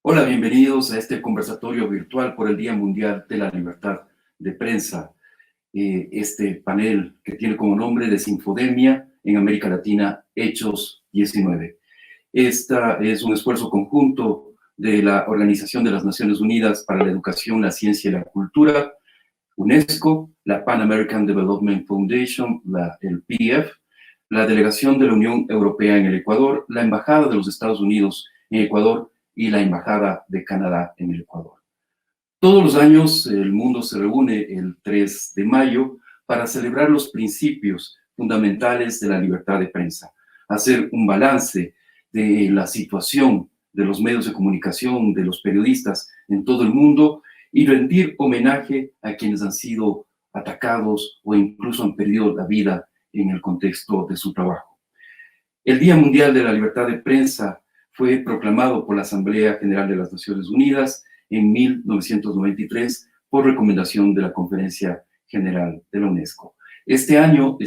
Hola, bienvenidos a este conversatorio virtual por el Día Mundial de la Libertad de Prensa. Este panel que tiene como nombre Desinfodemia en América Latina, Hechos 19. Esta es un esfuerzo conjunto de la Organización de las Naciones Unidas para la Educación, la Ciencia y la Cultura, UNESCO, la Pan American Development Foundation, el PDF, la Delegación de la Unión Europea en el Ecuador, la Embajada de los Estados Unidos en Ecuador y la Embajada de Canadá en el Ecuador. Todos los años el mundo se reúne el 3 de mayo para celebrar los principios fundamentales de la libertad de prensa, hacer un balance de la situación de los medios de comunicación, de los periodistas en todo el mundo y rendir homenaje a quienes han sido atacados o incluso han perdido la vida en el contexto de su trabajo. El Día Mundial de la Libertad de Prensa fue proclamado por la Asamblea General de las Naciones Unidas en 1993 por recomendación de la Conferencia General de la UNESCO. Este año,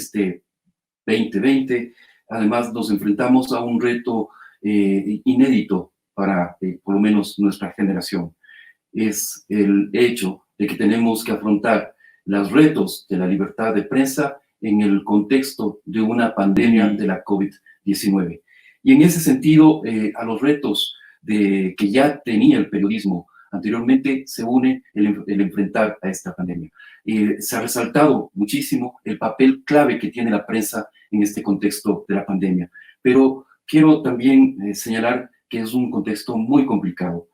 2020, además nos enfrentamos a un reto inédito para por lo menos nuestra generación. Es el hecho de que tenemos que afrontar los retos de la libertad de prensa en el contexto de una pandemia de la COVID-19. Y en ese sentido, a los retos que ya tenía el periodismo anteriormente se une el enfrentar a esta pandemia. Se ha resaltado muchísimo el papel clave que tiene la prensa en este contexto de la pandemia, pero quiero también señalar que es un contexto muy complicado.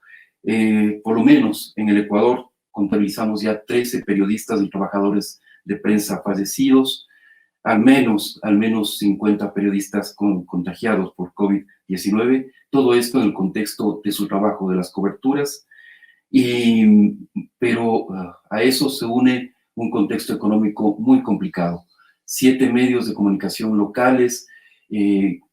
Por lo menos en el Ecuador contabilizamos ya 13 periodistas y trabajadores de prensa fallecidos, al menos 50 periodistas contagiados por COVID-19, todo esto en el contexto de su trabajo, de las coberturas, pero a eso se une un contexto económico muy complicado. 7 medios de comunicación locales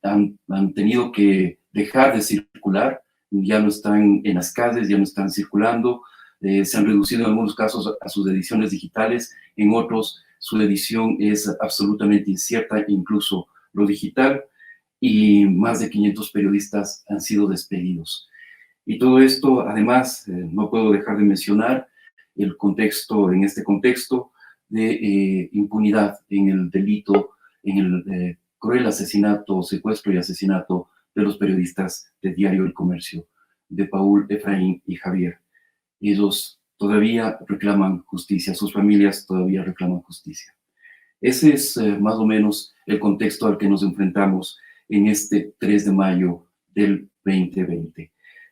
han tenido que dejar de circular, ya no están en las calles, ya no están circulando, se han reducido en algunos casos a sus ediciones digitales, en otros su edición es absolutamente incierta, incluso lo digital, y más de 500 periodistas han sido despedidos. Y todo esto, además, no puedo dejar de mencionar el contexto, en este contexto de impunidad en el delito, en el cruel asesinato, secuestro y asesinato de los periodistas de Diario El Comercio, de Paul, Efraín y Javier. Ellos todavía reclaman justicia, sus familias todavía reclaman justicia. Ese es más o menos el contexto al que nos enfrentamos en este 3 de mayo del 2020.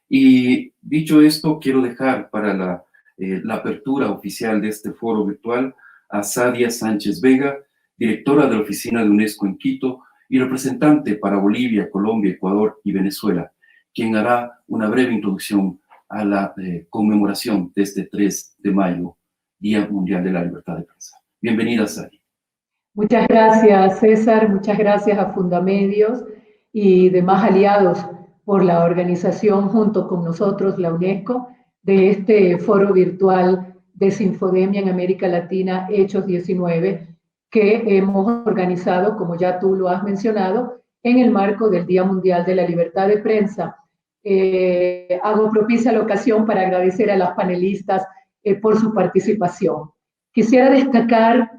Y dicho esto, quiero dejar para la apertura oficial de este foro virtual a Sadia Sánchez Vega, directora de la Oficina de UNESCO en Quito y representante para Bolivia, Colombia, Ecuador y Venezuela, quien hará una breve introducción a la conmemoración de este 3 de mayo, Día Mundial de la Libertad de Prensa. Bienvenida, Sari. Muchas gracias, César. Muchas gracias a Fundamedios y demás aliados por la organización junto con nosotros, la UNESCO, de este foro virtual Desinfodemia en América Latina, Hechos 19, que hemos organizado, como ya tú lo has mencionado, en el marco del Día Mundial de la Libertad de Prensa. Hago propicia la ocasión para agradecer a las panelistas por su participación. Quisiera destacar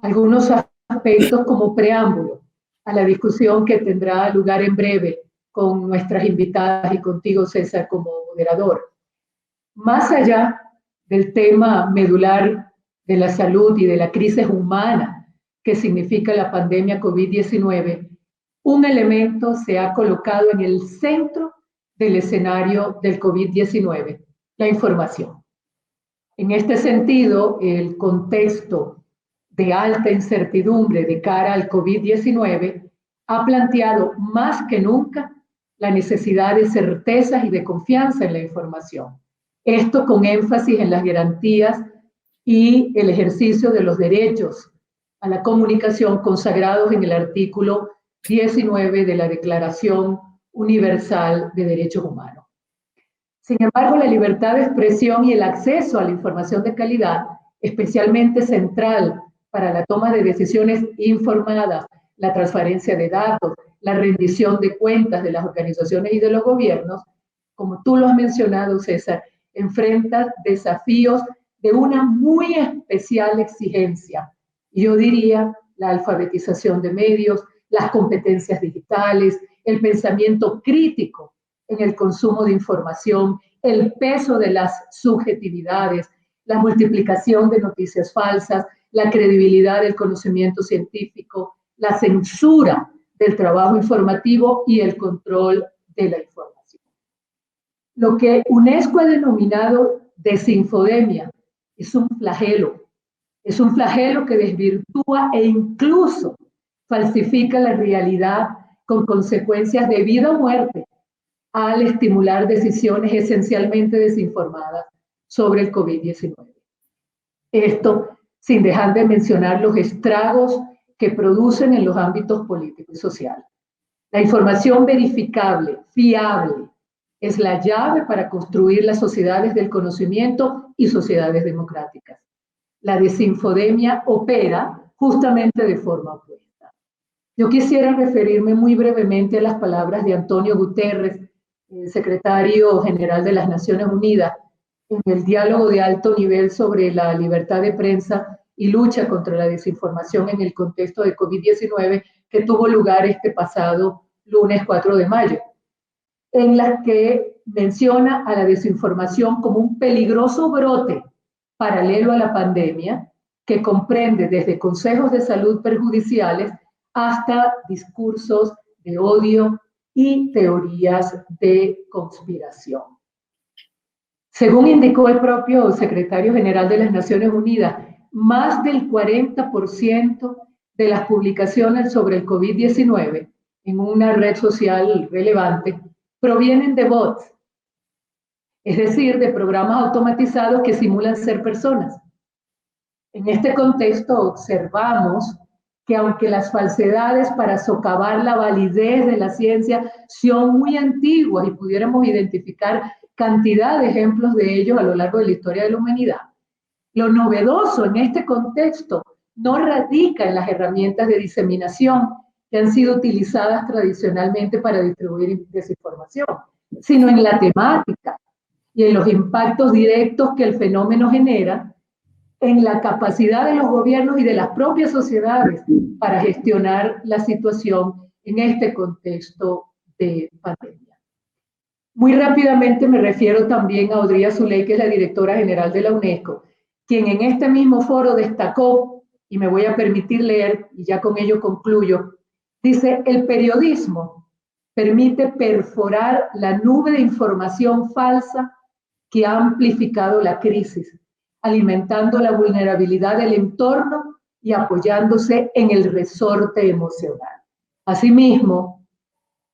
algunos aspectos como preámbulo a la discusión que tendrá lugar en breve con nuestras invitadas y contigo, César, como moderador. Más allá del tema medular de la salud y de la crisis humana que significa la pandemia COVID-19, un elemento se ha colocado en el centro del escenario del COVID-19, la información. En este sentido, el contexto de alta incertidumbre de cara al COVID-19 ha planteado más que nunca la necesidad de certezas y de confianza en la información. Esto con énfasis en las garantías y el ejercicio de los derechos a la comunicación consagrados en el artículo 19 de la Declaración Universal de Derechos Humanos. Sin embargo, la libertad de expresión y el acceso a la información de calidad especialmente central para la toma de decisiones informadas, la transparencia de datos, la rendición de cuentas de las organizaciones y de los gobiernos, como tú lo has mencionado, César, enfrenta desafíos de una muy especial exigencia. Yo diría la alfabetización de medios, las competencias digitales, el pensamiento crítico en el consumo de información, el peso de las subjetividades, la multiplicación de noticias falsas, la credibilidad del conocimiento científico, la censura del trabajo informativo y el control de la información. Lo que UNESCO ha denominado desinfodemia es un flagelo que desvirtúa e incluso falsifica la realidad con consecuencias de vida o muerte al estimular decisiones esencialmente desinformadas sobre el COVID-19. Esto sin dejar de mencionar los estragos que producen en los ámbitos político y social. La información verificable, fiable, es la llave para construir las sociedades del conocimiento y sociedades democráticas. La desinfodemia opera justamente de forma opuesta. Yo quisiera referirme muy brevemente a las palabras de Antonio Guterres, secretario general de las Naciones Unidas, en el diálogo de alto nivel sobre la libertad de prensa y lucha contra la desinformación en el contexto de COVID-19 que tuvo lugar este pasado lunes 4 de mayo, en las que menciona a la desinformación como un peligroso brote paralelo a la pandemia que comprende desde consejos de salud perjudiciales hasta discursos de odio y teorías de conspiración. Según indicó el propio secretario general de las Naciones Unidas, más del 40% de las publicaciones sobre el COVID-19 en una red social relevante provienen de bots, es decir, de programas automatizados que simulan ser personas. En este contexto observamos que aunque las falsedades para socavar la validez de la ciencia son muy antiguas y pudiéramos identificar cantidad de ejemplos de ellos a lo largo de la historia de la humanidad, lo novedoso en este contexto no radica en las herramientas de diseminación que han sido utilizadas tradicionalmente para distribuir desinformación, sino en la temática y en los impactos directos que el fenómeno genera en la capacidad de los gobiernos y de las propias sociedades para gestionar la situación en este contexto de pandemia. Muy rápidamente me refiero también a Audrey Azoulay, que es la directora general de la UNESCO, quien en este mismo foro destacó, y me voy a permitir leer, y ya con ello concluyo, dice: el periodismo permite perforar la nube de información falsa que ha amplificado la crisis, alimentando la vulnerabilidad del entorno y apoyándose en el resorte emocional. Asimismo,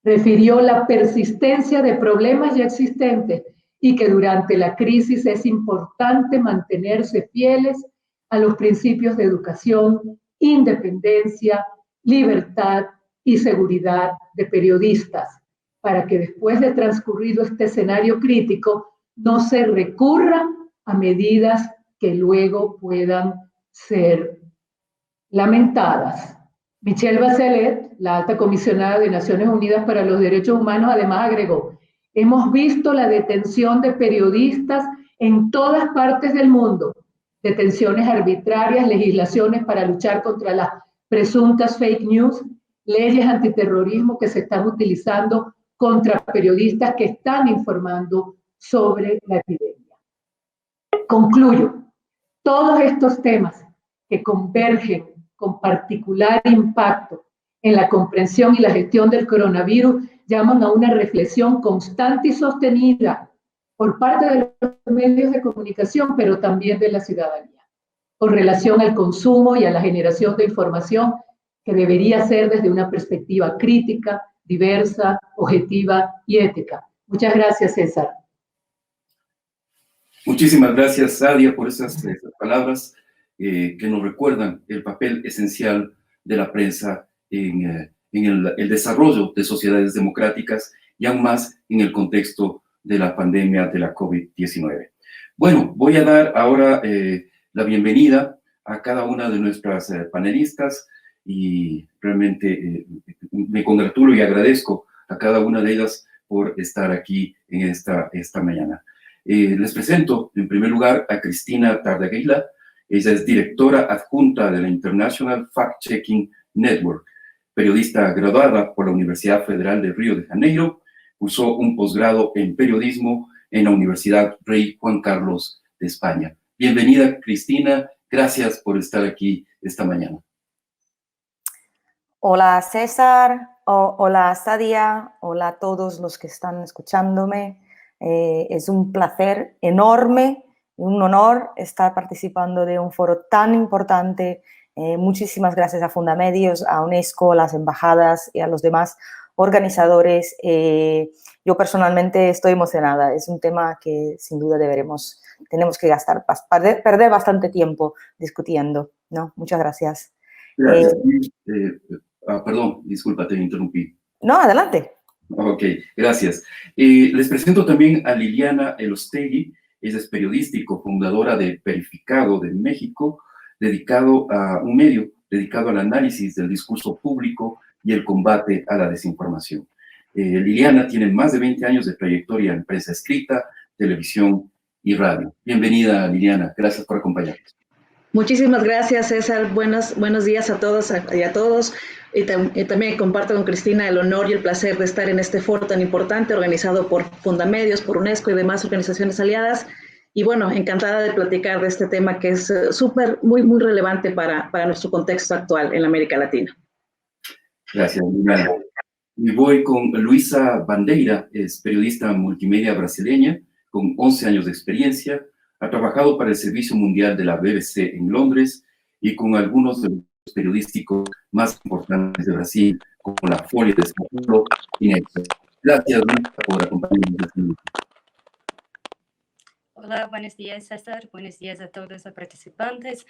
refirió la persistencia de problemas ya existentes y que durante la crisis es importante mantenerse fieles a los principios de educación, independencia, libertad y seguridad de periodistas, para que después de transcurrido este escenario crítico no se recurra a medidas que luego puedan ser lamentadas. Michelle Bachelet, la alta comisionada de Naciones Unidas para los Derechos Humanos, además agregó: hemos visto la detención de periodistas en todas partes del mundo, detenciones arbitrarias, legislaciones para luchar contra las presuntas fake news, leyes antiterrorismo que se están utilizando contra periodistas que están informando sobre la epidemia. Concluyo. Todos estos temas que convergen con particular impacto en la comprensión y la gestión del coronavirus llaman a una reflexión constante y sostenida por parte de los medios de comunicación, pero también de la ciudadanía, con relación al consumo y a la generación de información que debería ser desde una perspectiva crítica, diversa, objetiva y ética. Muchas gracias, César. Muchísimas gracias, Sadia, por esas palabras que nos recuerdan el papel esencial de la prensa en el desarrollo de sociedades democráticas y aún más en el contexto de la pandemia de la COVID-19. Bueno, voy a dar ahora la bienvenida a cada una de nuestras panelistas y realmente me congratulo y agradezco a cada una de ellas por estar aquí en esta mañana. Les presento en primer lugar a Cristina Tardaguila. Ella es directora adjunta de la International Fact-Checking Network, periodista graduada por la Universidad Federal de Río de Janeiro, cursó un posgrado en periodismo en la Universidad Rey Juan Carlos de España. Bienvenida, Cristina. Gracias por estar aquí esta mañana. Hola, César. Hola, Sadia. Hola a todos los que están escuchándome. Es un placer enorme, un honor estar participando de un foro tan importante. Muchísimas gracias a Fundamedios, a UNESCO, a las embajadas y a los demás organizadores. Yo personalmente estoy emocionada. Es un tema que sin duda tenemos que perder bastante tiempo discutiendo, ¿no? Muchas gracias. Gracias. Perdón, disculpa, te interrumpí. No, adelante. Ok, gracias. Les presento también a Liliana Elostegui. Ella es periodista y cofundadora de Verificado de México, dedicado a un medio dedicado al análisis del discurso público y el combate a la desinformación. Liliana tiene más de 20 años de trayectoria en prensa escrita, televisión y radio. Bienvenida, Liliana. Gracias por acompañarnos. Muchísimas gracias, César. Buenos días a todos y a todos. Y también comparto con Cristina el honor y el placer de estar en este foro tan importante organizado por Fundamedios, por UNESCO y demás organizaciones aliadas. Y bueno, encantada de platicar de este tema que es muy relevante para nuestro contexto actual en América Latina. Gracias, Liliana. Y voy con Luisa Bandeira, es periodista multimedia brasileña con 11 años de experiencia. Ha trabajado para el Servicio Mundial de la BBC en Londres y con algunos de los periodísticos más importantes de Brasil, como la Folha de São Paulo y Nexo. Gracias, Luisa, por acompañarnos. Hola, buenos días, César. Buenos días a todos los participantes.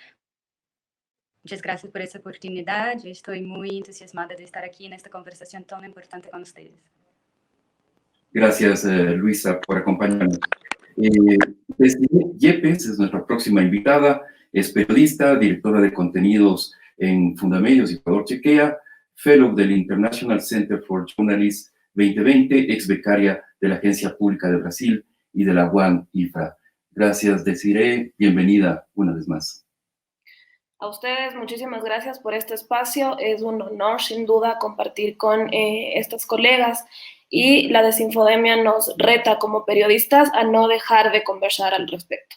Muchas gracias por esta oportunidad. Estoy muy entusiasmada de estar aquí en esta conversación tan importante con ustedes. Gracias, Luisa, por acompañarnos. Yepes es nuestra próxima invitada, es periodista, directora de contenidos en Fundamedios y Ecuador Chequea, fellow del International Center for Journalists 2020, ex becaria de la Agencia Pública de Brasil y de la UAN-IFRA. Gracias, Desiree, bienvenida una vez más. A ustedes, muchísimas gracias por este espacio. Es un honor, sin duda, compartir con estas colegas. Y la desinfodemia nos reta como periodistas a no dejar de conversar al respecto.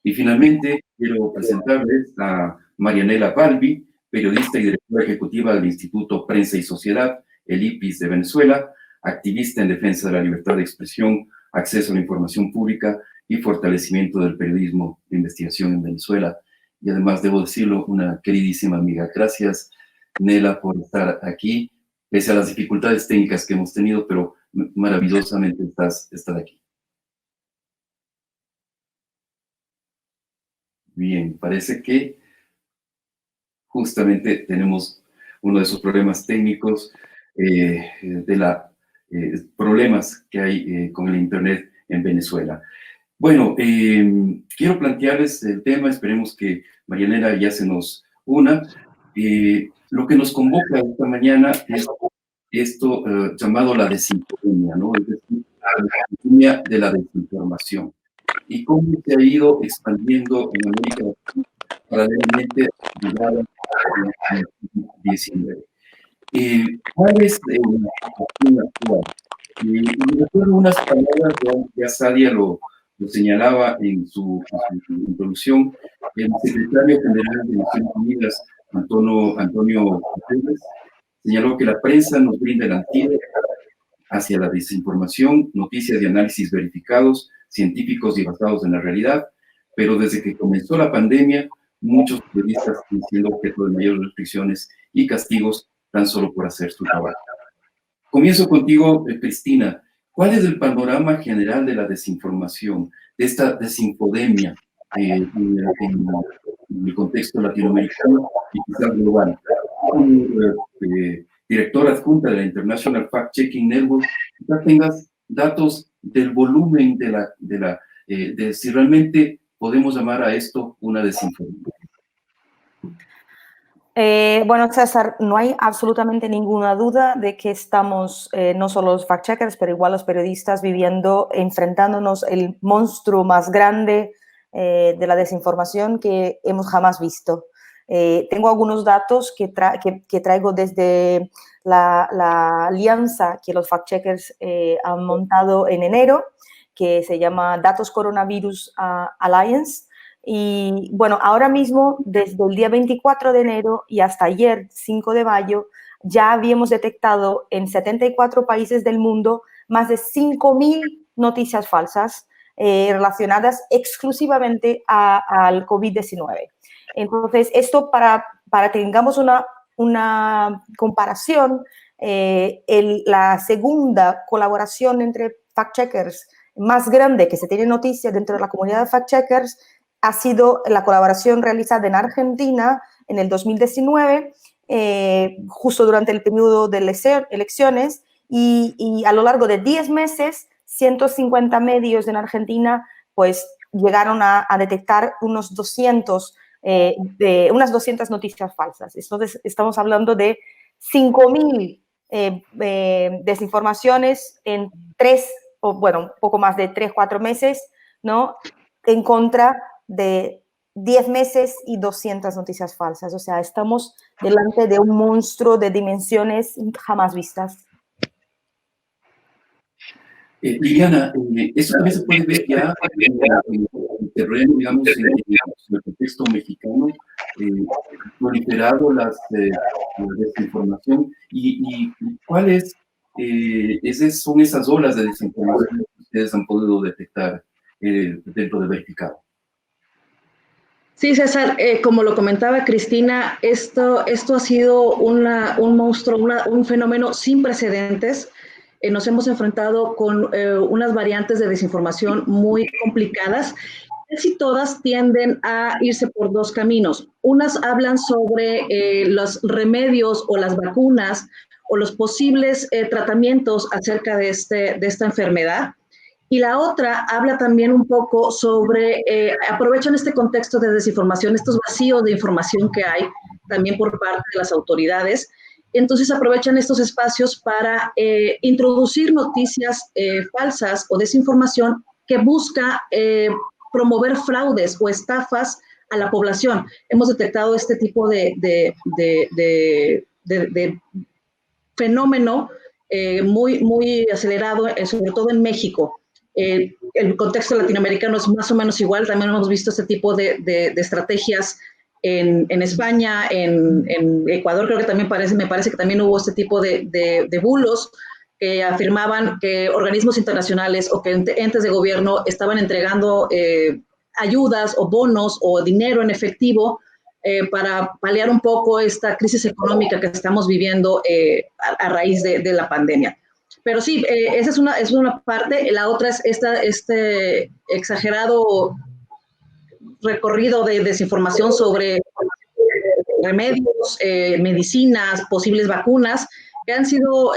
Y finalmente quiero presentarles a Marianela Balbi, periodista y directora ejecutiva del Instituto Prensa y Sociedad, el IPIS de Venezuela, activista en defensa de la libertad de expresión, acceso a la información pública y fortalecimiento del periodismo de investigación en Venezuela. Y además, debo decirlo, una queridísima amiga. Gracias, Nela, por estar aquí. Pese a las dificultades técnicas que hemos tenido, pero maravillosamente estás aquí. Bien, parece que justamente tenemos uno de esos problemas técnicos, problemas que hay con el Internet en Venezuela. Bueno, quiero plantearles el tema, esperemos que Marianela ya se nos una. Lo que nos convoca esta mañana es esto llamado la desinfodemia, ¿no? Es decir, la epidemia de la desinformación. Y cómo se ha ido expandiendo en América Latina paralelamente a la COVID-19. ¿Cuál es la situación actual? Y recuerdo unas palabras, ya Sadia lo señalaba en su introducción, el secretario general de Naciones Unidas, Antonio Guterres, señaló que la prensa nos brinda el antídoto hacia la desinformación, noticias y análisis verificados, científicos y basados en la realidad, pero desde que comenzó la pandemia, muchos periodistas están siendo objeto de mayores restricciones y castigos tan solo por hacer su trabajo. Comienzo contigo, Cristina. ¿Cuál es el panorama general de la desinformación, de esta desinfodemia en el contexto latinoamericano y quizás global? Directora adjunta de la International Fact-Checking Network, quizás tengas datos del volumen de si realmente podemos llamar a esto una desinformación? Bueno, César, no hay absolutamente ninguna duda de que estamos, no solo los fact-checkers, pero igual los periodistas enfrentándonos el monstruo más grande de la desinformación que hemos jamás visto. Tengo algunos datos que traigo desde la alianza que los fact-checkers han montado en enero, que se llama Datos Coronavirus Alliance. Y bueno, ahora mismo, desde el día 24 de enero y hasta ayer, 5 de mayo, ya habíamos detectado en 74 países del mundo más de 5.000 noticias falsas relacionadas exclusivamente al COVID-19. Entonces, esto para que tengamos una comparación, la segunda colaboración entre fact-checkers más grande que se tiene noticia dentro de la comunidad de fact-checkers ha sido la colaboración realizada en Argentina en el 2019, justo durante el periodo de elecciones, y a lo largo de 10 meses, 150 medios en Argentina pues, llegaron a detectar unas 200 noticias falsas. Entonces, estamos hablando de 5.000 desinformaciones en un poco más de 3-4 meses, ¿no? En contra de 10 meses y 200 noticias falsas. O sea, estamos delante de un monstruo de dimensiones jamás vistas. Liliana, eso también se puede ver ya en el terreno, digamos, en el contexto mexicano, proliferado la desinformación. ¿Y cuáles son esas olas de desinformación que ustedes han podido detectar dentro de Verificado? Sí, César, como lo comentaba Cristina, esto ha sido un monstruo, un fenómeno sin precedentes. Nos hemos enfrentado con unas variantes de desinformación muy complicadas. Casi todas tienden a irse por dos caminos. Unas hablan sobre los remedios o las vacunas o los posibles tratamientos acerca de esta enfermedad. Y la otra habla también un poco sobre, aprovechan este contexto de desinformación, estos vacíos de información que hay también por parte de las autoridades. Entonces aprovechan estos espacios para introducir noticias falsas o desinformación que busca promover fraudes o estafas a la población. Hemos detectado este tipo de fenómeno muy acelerado, sobre todo en México. El contexto latinoamericano es más o menos igual, también hemos visto este tipo de estrategias en España, en Ecuador, creo que también me parece que también hubo este tipo de bulos que afirmaban que organismos internacionales o que entes de gobierno estaban entregando ayudas o bonos o dinero en efectivo para paliar un poco esta crisis económica que estamos viviendo a raíz de la pandemia. Pero sí, esa es una parte. La otra es este exagerado recorrido de desinformación sobre remedios, medicinas, posibles vacunas, que han sido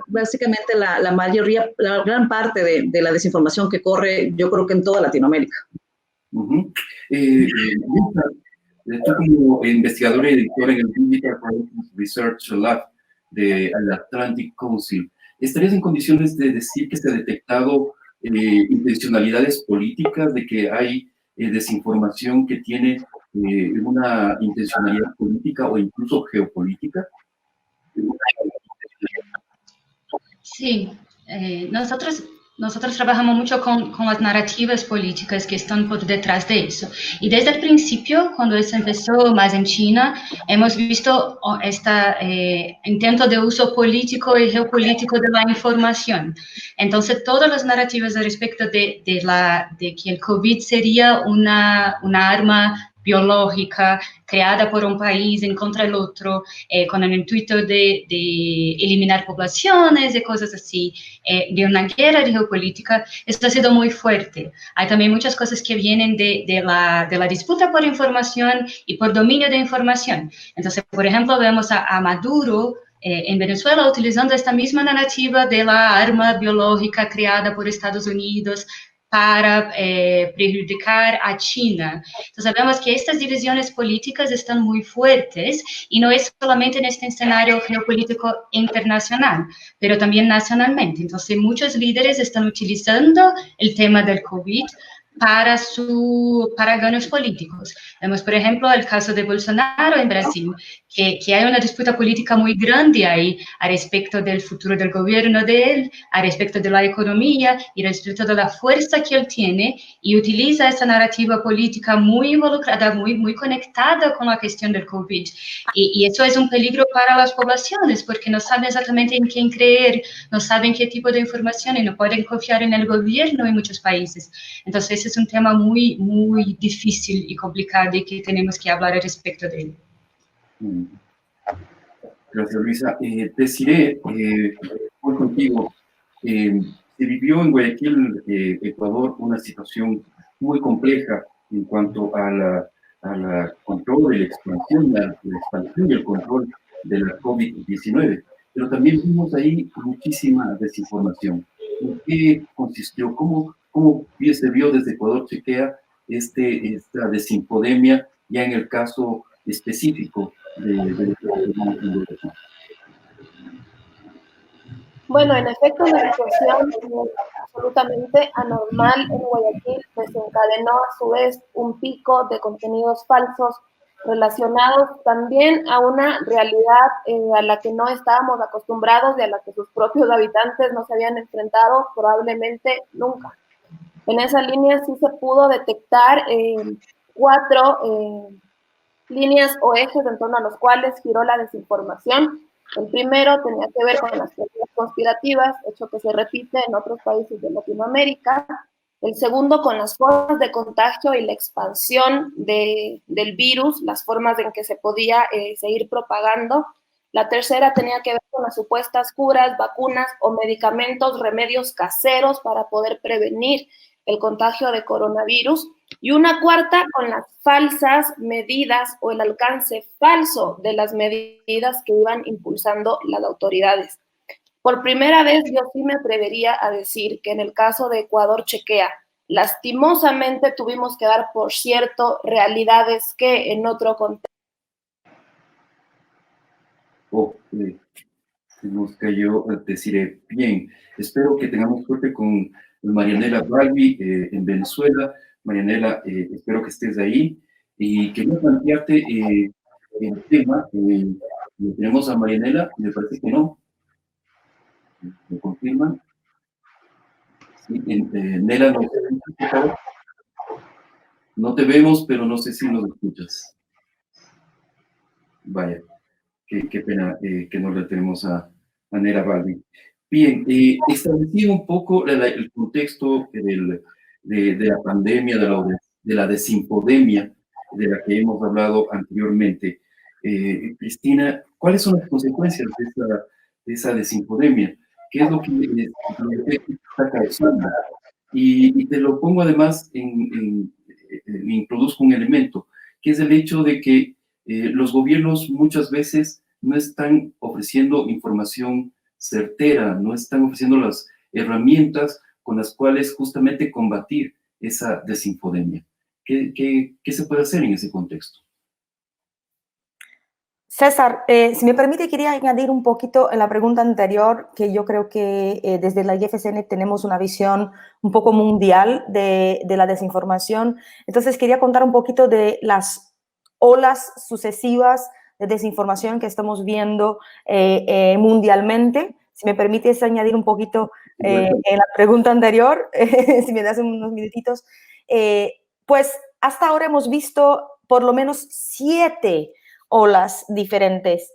básicamente la mayoría, la gran parte de la desinformación que corre, yo creo que en toda Latinoamérica. Tú como investigadora y editora en el Digital Forensic Research Lab del Atlantic Council, ¿estarías en condiciones de decir que se ha detectado intencionalidades políticas, de que hay desinformación que tiene una intencionalidad política o incluso geopolítica? Sí, nosotros trabajamos mucho con las narrativas políticas que están por detrás de eso. Y desde el principio, cuando eso empezó más en China, hemos visto este intento de uso político y geopolítico de la información. Entonces, todas las narrativas al respecto de que el COVID sería una arma biológica creada por un país en contra del otro, con el intuito de eliminar poblaciones y cosas así, de una guerra de geopolítica. Esto ha sido muy fuerte. Hay también muchas cosas que vienen de la disputa por información y por dominio de información. Entonces, por ejemplo, vemos a Maduro en Venezuela utilizando esta misma narrativa de la arma biológica creada por Estados Unidos para perjudicar a China. Entonces sabemos que estas divisiones políticas están muy fuertes y no es solamente en este escenario geopolítico internacional, pero también nacionalmente. Entonces muchos líderes están utilizando el tema del COVID para ganos políticos. Vemos, por ejemplo, el caso de Bolsonaro en Brasil, que hay una disputa política muy grande ahí a respecto del futuro del gobierno de él, a respecto de la economía y respecto de la fuerza que él tiene, y utiliza esa narrativa política muy involucrada, muy conectada con la cuestión del COVID. Y eso es un peligro para las poblaciones, porque no saben exactamente en quién creer, no saben qué tipo de información y no pueden confiar en el gobierno en muchos países. Entonces, ese es un tema muy difícil y complicado y que tenemos que hablar al respecto de él. Gracias, Luisa. Desiree, voy contigo. Se vivió en Guayaquil, Ecuador, una situación muy compleja en cuanto a la control de la expansión y el control de la COVID-19, pero también vimos ahí muchísima desinformación. ¿En qué consistió? ¿Cómo se vio desde Ecuador Chequea esta desinfodemia ya en el caso específico de Bueno, en efecto, la situación absolutamente anormal en Guayaquil desencadenó a su vez un pico de contenidos falsos relacionados también a una realidad a la que no estábamos acostumbrados y a la que sus propios habitantes no se habían enfrentado probablemente nunca. En esa línea sí se pudo detectar 4 líneas o ejes en torno a los cuales giró la desinformación. El primero tenía que ver con las teorías conspirativas, hecho que se repite en otros países de Latinoamérica. El segundo, con las formas de contagio y la expansión del virus, las formas en que se podía seguir propagando. La tercera tenía que ver con las supuestas curas, vacunas o medicamentos, remedios caseros para poder prevenir el contagio de coronavirus. Y una cuarta con las falsas medidas o el alcance falso de las medidas que iban impulsando las autoridades. Por primera vez, yo sí me atrevería a decir que en el caso de Ecuador Chequea, lastimosamente tuvimos que dar por cierto realidades que en otro contexto. Se nos cayó, deciré, bien. Espero que tengamos suerte con Marianela Balbi en Venezuela. Marianela, espero que estés ahí. Y quería plantearte el tema. ¿Tenemos a Marianela? Me parece que no. ¿Me confirman? Sí, Nela, ¿no te vemos, por favor? No te vemos, pero no sé si nos escuchas. Vaya, qué pena que no la tenemos a Nela Balbi. Bien, establecido un poco el contexto de la pandemia, de la desinfodemia de la que hemos hablado anteriormente. Cristina, ¿cuáles son las consecuencias de esa desinfodemia? ¿Qué es lo que está causando? Y te lo pongo además, introduzco un elemento, que es el hecho de que los gobiernos muchas veces no están ofreciendo información certera, no están ofreciendo las herramientas con las cuales justamente combatir esa desinfodemia. ¿Qué se puede hacer en ese contexto? César, si me permite, quería añadir un poquito en la pregunta anterior, que yo creo que desde la IFCN tenemos una visión un poco mundial de la desinformación. Entonces, quería contar un poquito de las olas sucesivas de desinformación que estamos viendo mundialmente. Si me permites añadir un poquito en la pregunta anterior, si me das unos minutitos, pues hasta ahora hemos visto por lo menos 7 olas diferentes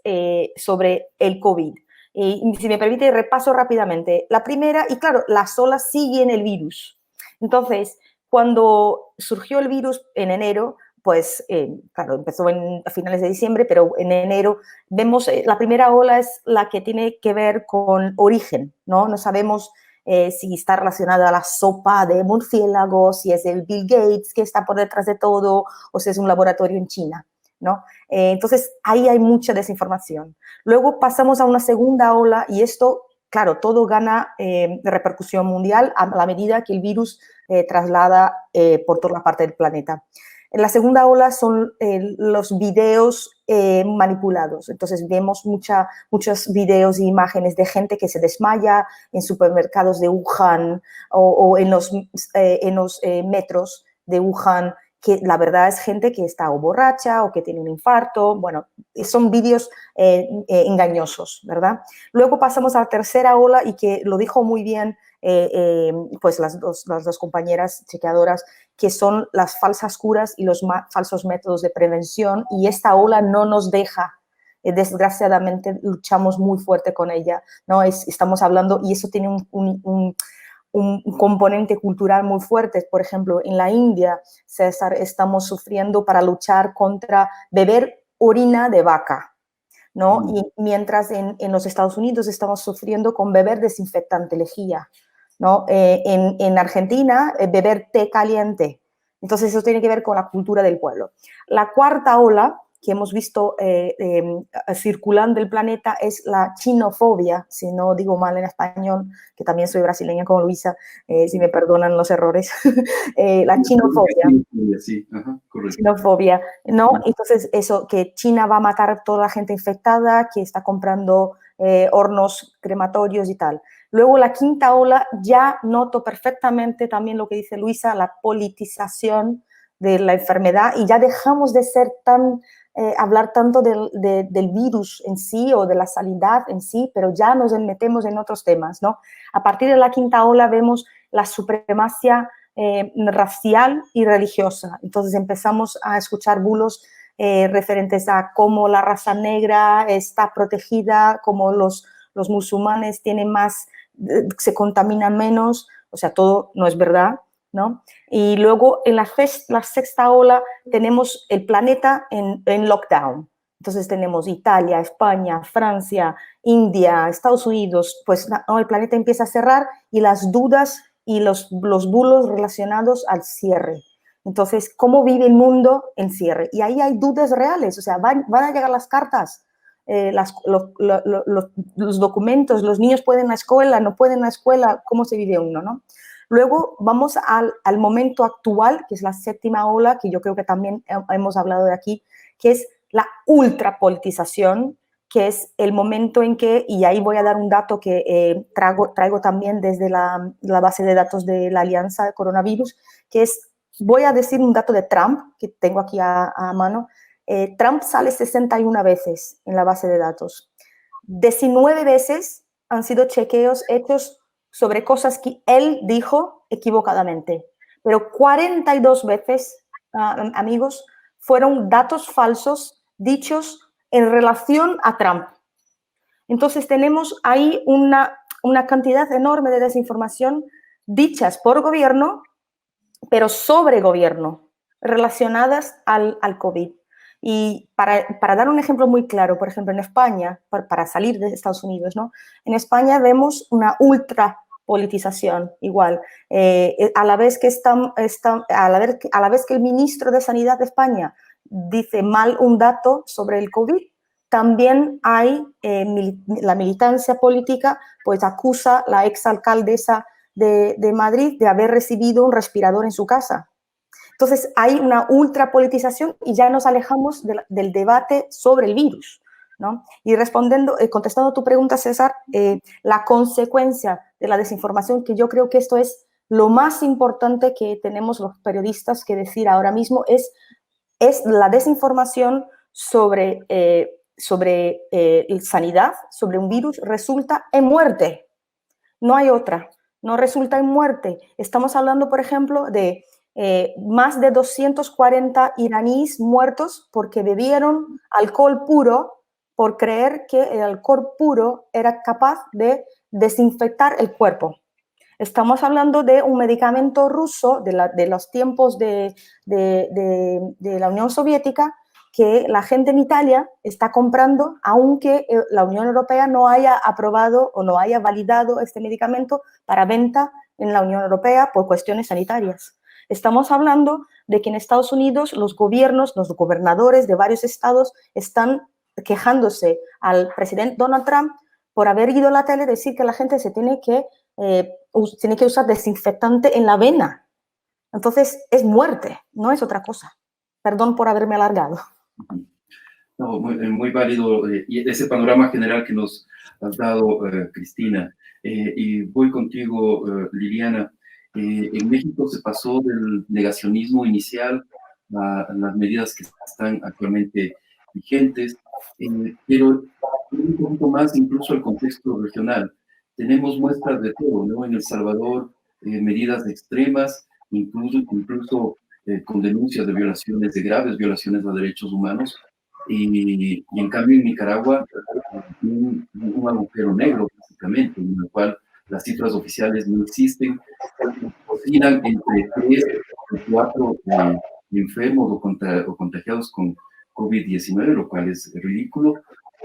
sobre el COVID. Y si me permite, repaso rápidamente. La primera, y claro, las olas siguen el virus. Entonces, cuando surgió el virus en enero, pues, claro, empezó a finales de diciembre, pero en enero vemos, la primera ola es la que tiene que ver con origen, ¿no? No sabemos si está relacionada a la sopa de murciélago, si es el Bill Gates que está por detrás de todo, o si es un laboratorio en China, ¿no? Entonces, ahí hay mucha desinformación. Luego pasamos a una segunda ola y esto, claro, todo gana repercusión mundial a la medida que el virus traslada por toda la parte del planeta. En la segunda ola son los videos manipulados. Entonces vemos muchos videos e imágenes de gente que se desmaya en supermercados de Wuhan o en los metros de Wuhan, que la verdad es gente que está o borracha o que tiene un infarto. Bueno, son vídeos engañosos, ¿verdad? Luego pasamos a la tercera ola y que lo dijo muy bien pues las dos compañeras chequeadoras, que son las falsas curas y los falsos métodos de prevención, y esta ola no nos deja. Desgraciadamente luchamos muy fuerte con ella, ¿no? Estamos hablando, y eso tiene un componente cultural muy fuerte. Por ejemplo, en la India, César, estamos sufriendo para luchar contra beber orina de vaca, ¿no? Y mientras en los Estados Unidos estamos sufriendo con beber desinfectante lejía, ¿no? En Argentina, beber té caliente. Entonces, eso tiene que ver con la cultura del pueblo. La cuarta ola que hemos visto circulando el planeta es la chinofobia, si no digo mal en español, que también soy brasileña como Luisa, si me perdonan los errores. La chinofobia. Sí, ajá, correcto. Xenofobia, ¿no? Entonces, eso, que China va a matar a toda la gente infectada, que está comprando hornos crematorios y tal. Luego, la quinta ola, ya noto perfectamente también lo que dice Luisa, la politización de la enfermedad, y ya dejamos de ser hablar tanto del virus en sí o de la sanidad en sí, pero ya nos metemos en otros temas, ¿no? A partir de la quinta ola vemos la supremacía racial y religiosa. Entonces empezamos a escuchar bulos referentes a cómo la raza negra está protegida, cómo los musulmanes tienen más, se contaminan menos, o sea, todo no es verdad, ¿no? Y luego en la sexta ola tenemos el planeta en lockdown. Entonces tenemos Italia, España, Francia, India, Estados Unidos, pues no, el planeta empieza a cerrar y las dudas y los bulos relacionados al cierre. Entonces, ¿cómo vive el mundo en cierre? Y ahí hay dudas reales, o sea, van a llegar las cartas, los documentos, los niños pueden ir a la escuela, no pueden ir a la escuela, ¿cómo se vive uno, no? Luego vamos al momento actual, que es la séptima ola, que yo creo que también hemos hablado de aquí, que es la ultrapolitización, que es el momento en que, y ahí voy a dar un dato que traigo también desde la base de datos de la Alianza de Coronavirus, que es, voy a decir un dato de Trump, que tengo aquí a mano. Trump sale 61 veces en la base de datos. 19 veces han sido chequeos hechos sobre cosas que él dijo equivocadamente, pero 42 veces, amigos, fueron datos falsos dichos en relación a Trump. Entonces tenemos ahí una cantidad enorme de desinformación dichas por gobierno, pero sobre gobierno, relacionadas al COVID. Y para dar un ejemplo muy claro, por ejemplo, en España, para salir de Estados Unidos, ¿no? En España vemos una ultrapolitización igual. A la vez que el ministro de Sanidad de España dice mal un dato sobre el COVID, también hay la militancia política, pues acusa a la exalcaldesa de Madrid de haber recibido un respirador en su casa. Entonces hay una ultrapolitización y ya nos alejamos del debate sobre el virus, ¿no? Y contestando tu pregunta, César, la consecuencia de la desinformación, que yo creo que esto es lo más importante que tenemos los periodistas que decir ahora mismo, es la desinformación sobre sanidad, sobre un virus, resulta en muerte. No hay otra, no resulta en muerte. Estamos hablando, por ejemplo, de más de 240 iraníes muertos porque bebieron alcohol puro por creer que el alcohol puro era capaz de desinfectar el cuerpo. Estamos hablando de un medicamento ruso de los tiempos de la Unión Soviética que la gente en Italia está comprando, aunque la Unión Europea no haya aprobado o no haya validado este medicamento para venta en la Unión Europea por cuestiones sanitarias. Estamos hablando de que en Estados Unidos los gobernadores de varios estados están quejándose al presidente Donald Trump por haber ido a la tele a decir que la gente se tiene que usar desinfectante en la vena. Entonces, es muerte, no es otra cosa. Perdón por haberme alargado. No, muy válido y ese panorama general que nos has dado, Cristina. Y voy contigo, Liliana. En México se pasó del negacionismo inicial a las medidas que están actualmente vigentes, pero un poquito más incluso el contexto regional. Tenemos muestras de todo, ¿no? En El Salvador, medidas extremas, incluso con denuncias de violaciones, de graves violaciones a derechos humanos, y en cambio en Nicaragua un agujero negro, básicamente, en el cual las cifras oficiales no existen, oscilan entre 3 y 4 enfermos o contagiados con COVID-19, lo cual es ridículo,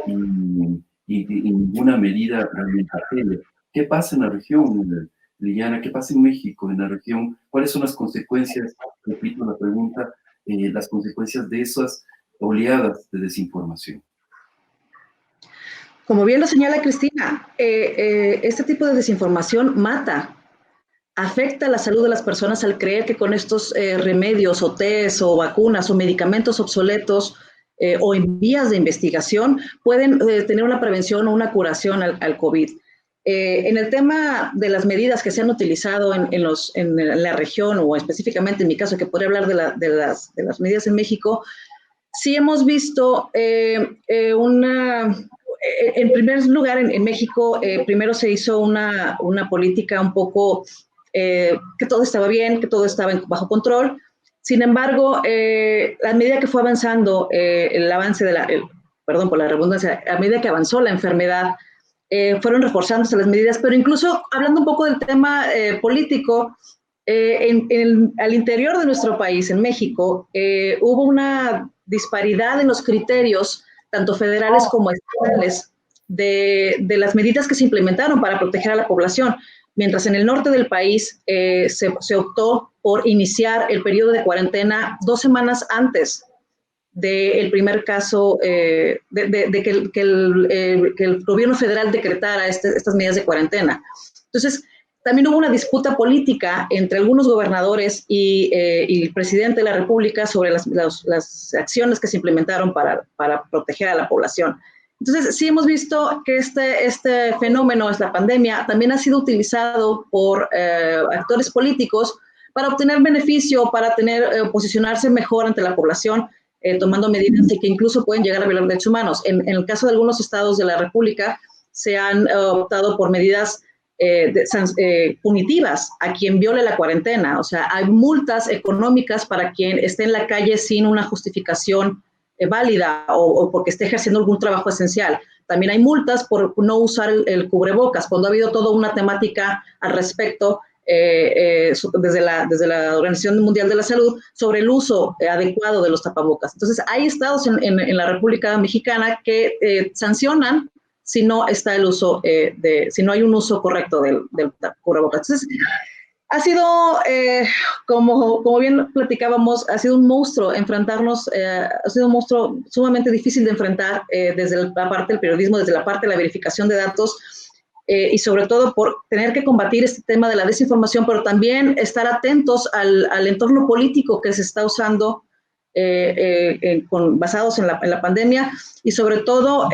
y ninguna medida realmente seria. ¿Qué pasa en la región, Liliana? ¿Qué pasa en México, en la región? ¿Cuáles son las consecuencias, repito la pregunta, las consecuencias de esas oleadas de desinformación? Como bien lo señala Cristina, este tipo de desinformación mata, afecta la salud de las personas al creer que con estos remedios o test o vacunas o medicamentos obsoletos o en vías de investigación pueden tener una prevención o una curación al COVID. En el tema de las medidas que se han utilizado en la región o específicamente en mi caso, que podría hablar de las medidas en México, sí hemos visto en primer lugar, en México, primero se hizo una política un poco que todo estaba bien, que todo estaba bajo control. Sin embargo, a medida que fue avanzando el avance perdón por la redundancia, a medida que avanzó la enfermedad, fueron reforzándose las medidas, pero incluso hablando un poco del tema político, al interior de nuestro país, en México, hubo una disparidad en los criterios, tanto federales como estatales, de las medidas que se implementaron para proteger a la población. Mientras en el norte del país se optó por iniciar el periodo de cuarentena 2 semanas antes del primer caso, de que el gobierno federal decretara estas medidas de cuarentena. Entonces, también hubo una disputa política entre algunos gobernadores y el presidente de la República sobre las acciones que se implementaron para proteger a la población. Entonces, sí hemos visto que este fenómeno, esta pandemia, también ha sido utilizado por actores políticos para obtener beneficio, para posicionarse mejor ante la población, tomando medidas que incluso pueden llegar a violar derechos humanos. En el caso de algunos estados de la República, se han optado por medidas punitivas a quien viole la cuarentena. O sea, hay multas económicas para quien esté en la calle sin una justificación válida o porque esté ejerciendo algún trabajo esencial. También hay multas por no usar el cubrebocas, cuando ha habido toda una temática al respecto desde la Organización Mundial de la Salud sobre el uso adecuado de los tapabocas. Entonces, hay estados en la República Mexicana que sancionan si no está el uso, si no hay un uso correcto del cubrebocas. Entonces, ha sido, como bien platicábamos, ha sido un monstruo enfrentarnos, ha sido un monstruo sumamente difícil de enfrentar desde la parte del periodismo, desde la parte de la verificación de datos, y sobre todo por tener que combatir este tema de la desinformación, pero también estar atentos al entorno político que se está usando basados en la pandemia, y sobre todo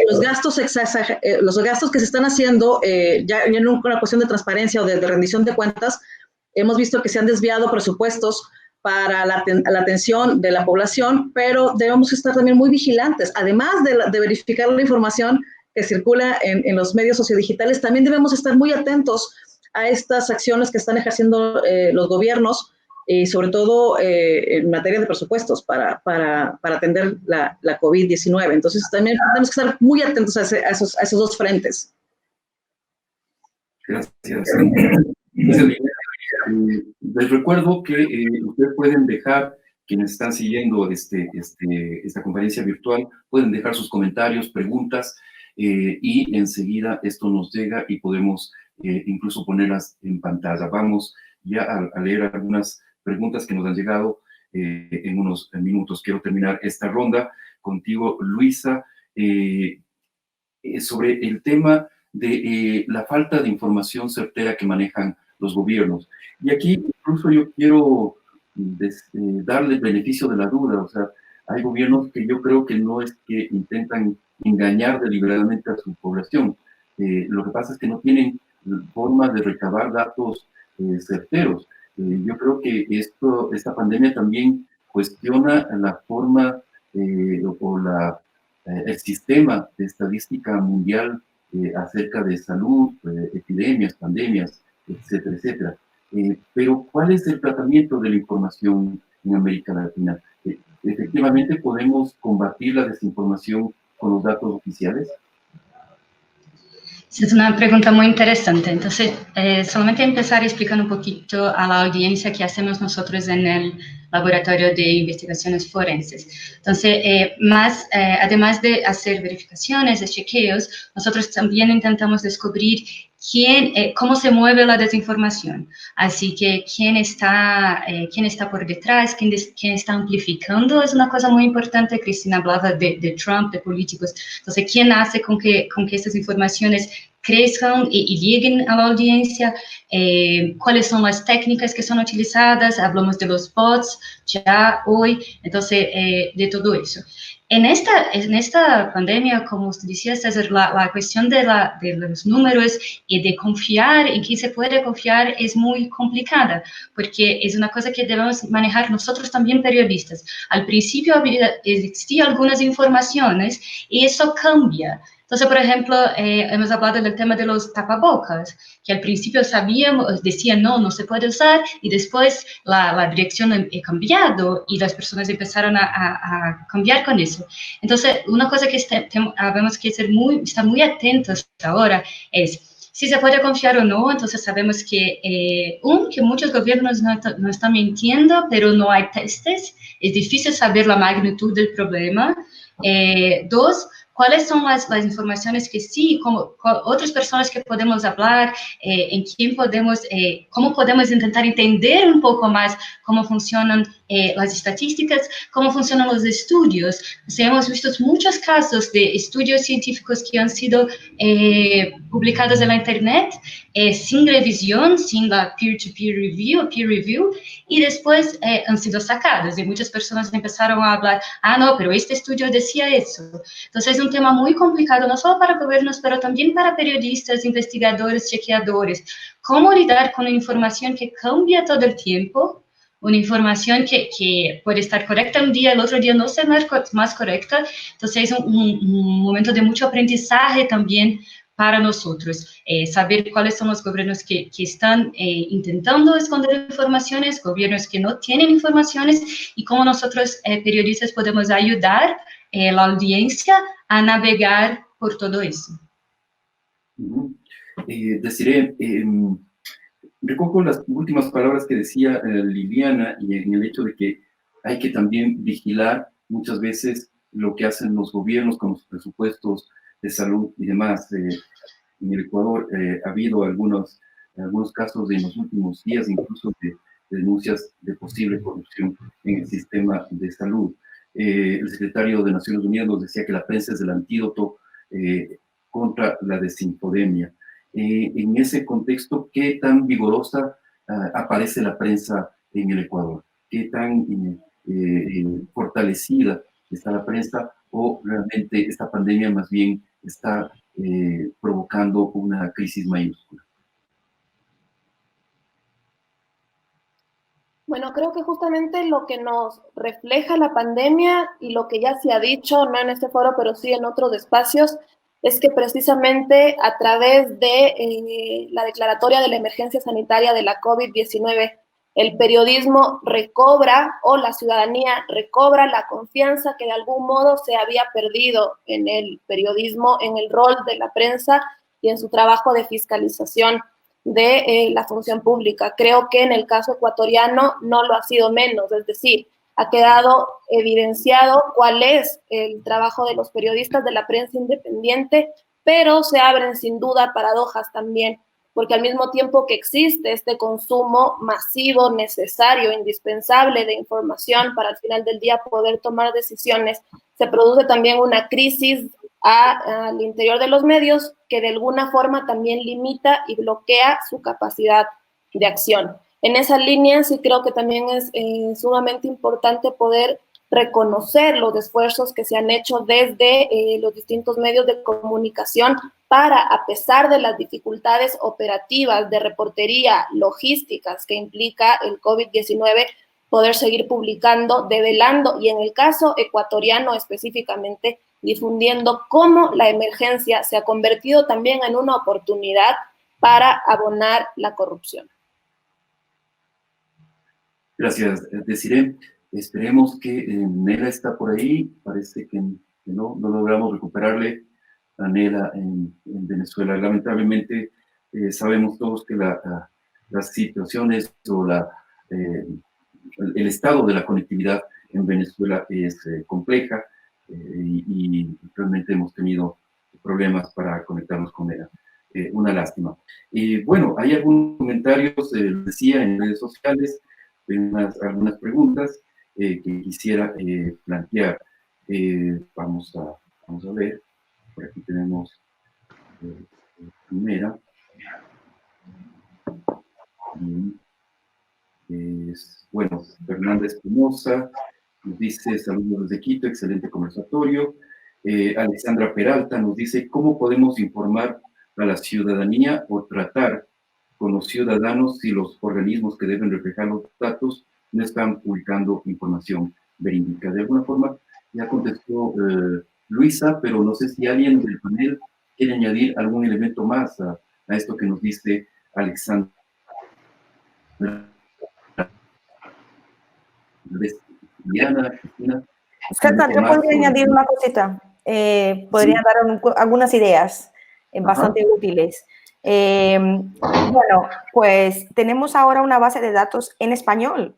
los gastos que se están haciendo ya en una cuestión de transparencia o de rendición de cuentas. Hemos visto que se han desviado presupuestos para la atención de la población, pero debemos estar también muy vigilantes. Además de verificar la información que circula en los medios sociodigitales, también debemos estar muy atentos a estas acciones que están ejerciendo los gobiernos, y sobre todo en materia de presupuestos para atender la COVID-19. Entonces, también tenemos que estar muy atentos a esos dos frentes. Gracias. Les recuerdo que ustedes pueden dejar, quienes están siguiendo esta conferencia virtual, pueden dejar sus comentarios, preguntas, y enseguida esto nos llega y podemos incluso ponerlas en pantalla. Vamos ya a leer algunas preguntas que nos han llegado en unos minutos. Quiero terminar esta ronda contigo, Luisa, sobre el tema de la falta de información certera que manejan los gobiernos. Y aquí incluso yo quiero darle el beneficio de la duda. O sea, hay gobiernos que yo creo que no es que intentan engañar deliberadamente a su población. Lo que pasa es que no tienen forma de recabar datos certeros. Yo creo que esta pandemia también cuestiona la forma el sistema de estadística mundial acerca de salud, epidemias, pandemias, etcétera, etcétera. Pero, ¿cuál es el tratamiento de la información en América Latina? ¿Efectivamente podemos combatir la desinformación con los datos oficiales? Es una pregunta muy interesante. Entonces, solamente empezar explicando un poquito a la audiencia qué hacemos nosotros en el Laboratorio de Investigaciones Forenses. Entonces, además de hacer verificaciones, de chequeos, nosotros también intentamos descubrir cómo se mueve la desinformación. Así que quién está por detrás, quién está amplificando, es una cosa muy importante. Cristina hablaba de Trump, de políticos. Entonces, quién hace con que estas informaciones crezcan y lleguen a la audiencia, cuáles son las técnicas que son utilizadas, hablamos de los bots ya hoy, entonces, de todo eso. En esta pandemia, como usted decía, César, la cuestión de los números y de confiar, en quién se puede confiar, es muy complicada, porque es una cosa que debemos manejar nosotros también periodistas. Al principio existían algunas informaciones y eso cambia. Entonces, por ejemplo, hemos hablado del tema de los tapabocas, que al principio decían no se puede usar, y después la dirección ha cambiado y las empezaron a cambiar con eso. Entonces, una cosa que tenemos que estar muy atentos ahora es si se puede confiar o no. Entonces sabemos que muchos gobiernos no están mintiendo, pero no hay testes, es difícil saber la magnitud del problema. Dos, ¿cuáles son las informaciones que sí, otras personas que podemos hablar, cómo podemos intentar entender un poco más cómo funcionan las estadísticas, cómo funcionan los estudios? O sea, hemos visto muchos casos de estudios científicos que han sido publicados en la internet sin revisión, sin la peer-to-peer review, y después han sido sacados, y muchas personas empezaron a hablar, no, pero este estudio decía eso. Entonces es un tema muy complicado, no solo para gobiernos, pero también para periodistas, investigadores, chequeadores. ¿Cómo lidar con una información que cambia todo el tiempo? Una información que puede estar correcta un día, el otro día no ser más correcta. Entonces es un momento de mucho aprendizaje también para nosotros, saber cuáles son los gobiernos que están intentando esconder informaciones, gobiernos que no tienen informaciones, y cómo nosotros, periodistas, podemos ayudar a la audiencia a navegar por todo eso. Desiree, recojo las últimas palabras que decía Liliana, y en el hecho de que hay que también vigilar muchas veces lo que hacen los gobiernos con los presupuestos de salud y demás. En el Ecuador ha habido algunos casos en los últimos días, incluso de denuncias de posible corrupción en el sistema de salud. El secretario de Naciones Unidas nos decía que la prensa es el antídoto contra la desinfodemia. En ese contexto, ¿qué tan vigorosa aparece la prensa en el Ecuador? ¿Qué tan fortalecida está la prensa, o realmente esta pandemia más bien está provocando una crisis mayúscula? Bueno, creo que justamente lo que nos refleja la pandemia, y lo que ya se ha dicho, no en este foro, pero sí en otros espacios, es que precisamente a través de la declaratoria de la emergencia sanitaria de la COVID-19, el periodismo recobra, o la ciudadanía recobra, la confianza que de algún modo se había perdido en el periodismo, en el rol de la prensa y en su trabajo de fiscalización de la función pública. Creo que en el caso ecuatoriano no lo ha sido menos, es decir, ha quedado evidenciado cuál es el trabajo de los periodistas de la prensa independiente, pero se abren sin duda paradojas también, porque al mismo tiempo que existe este consumo masivo, necesario, indispensable de información para al final del día poder tomar decisiones, se produce también una crisis al interior de los medios que de alguna forma también limita y bloquea su capacidad de acción. En esa línea sí creo que también es sumamente importante poder reconocer los esfuerzos que se han hecho desde los distintos medios de comunicación para, a pesar de las dificultades operativas de reportería, logísticas que implica el COVID-19, poder seguir publicando, develando y en el caso ecuatoriano específicamente, difundiendo cómo la emergencia se ha convertido también en una oportunidad para abonar la corrupción. Gracias, Desiree. Esperemos que Nela está por ahí. Parece que no logramos recuperarle a Nela en Venezuela. Lamentablemente, sabemos todos que las situaciones o el estado de la conectividad en Venezuela es compleja y realmente hemos tenido problemas para conectarnos con ella. Una lástima. Bueno, hay algunos comentarios, decía, en redes sociales, algunas preguntas que quisiera plantear. Vamos a ver, por aquí tenemos primera. Bueno, Fernández Espinosa nos dice, saludos desde Quito, excelente conversatorio. Alexandra Peralta nos dice, ¿cómo podemos informar a la ciudadanía o tratar con los ciudadanos si los organismos que deben reflejar los datos no están publicando información verídica? De alguna forma, ya contestó Luisa, pero no sé si alguien del panel quiere añadir algún elemento más a esto que nos dice Alexandra. Diana, Cristina. César, yo podría añadir una cosita. Podría dar algunas ideas bastante útiles. Bueno, pues tenemos ahora una base de datos en español,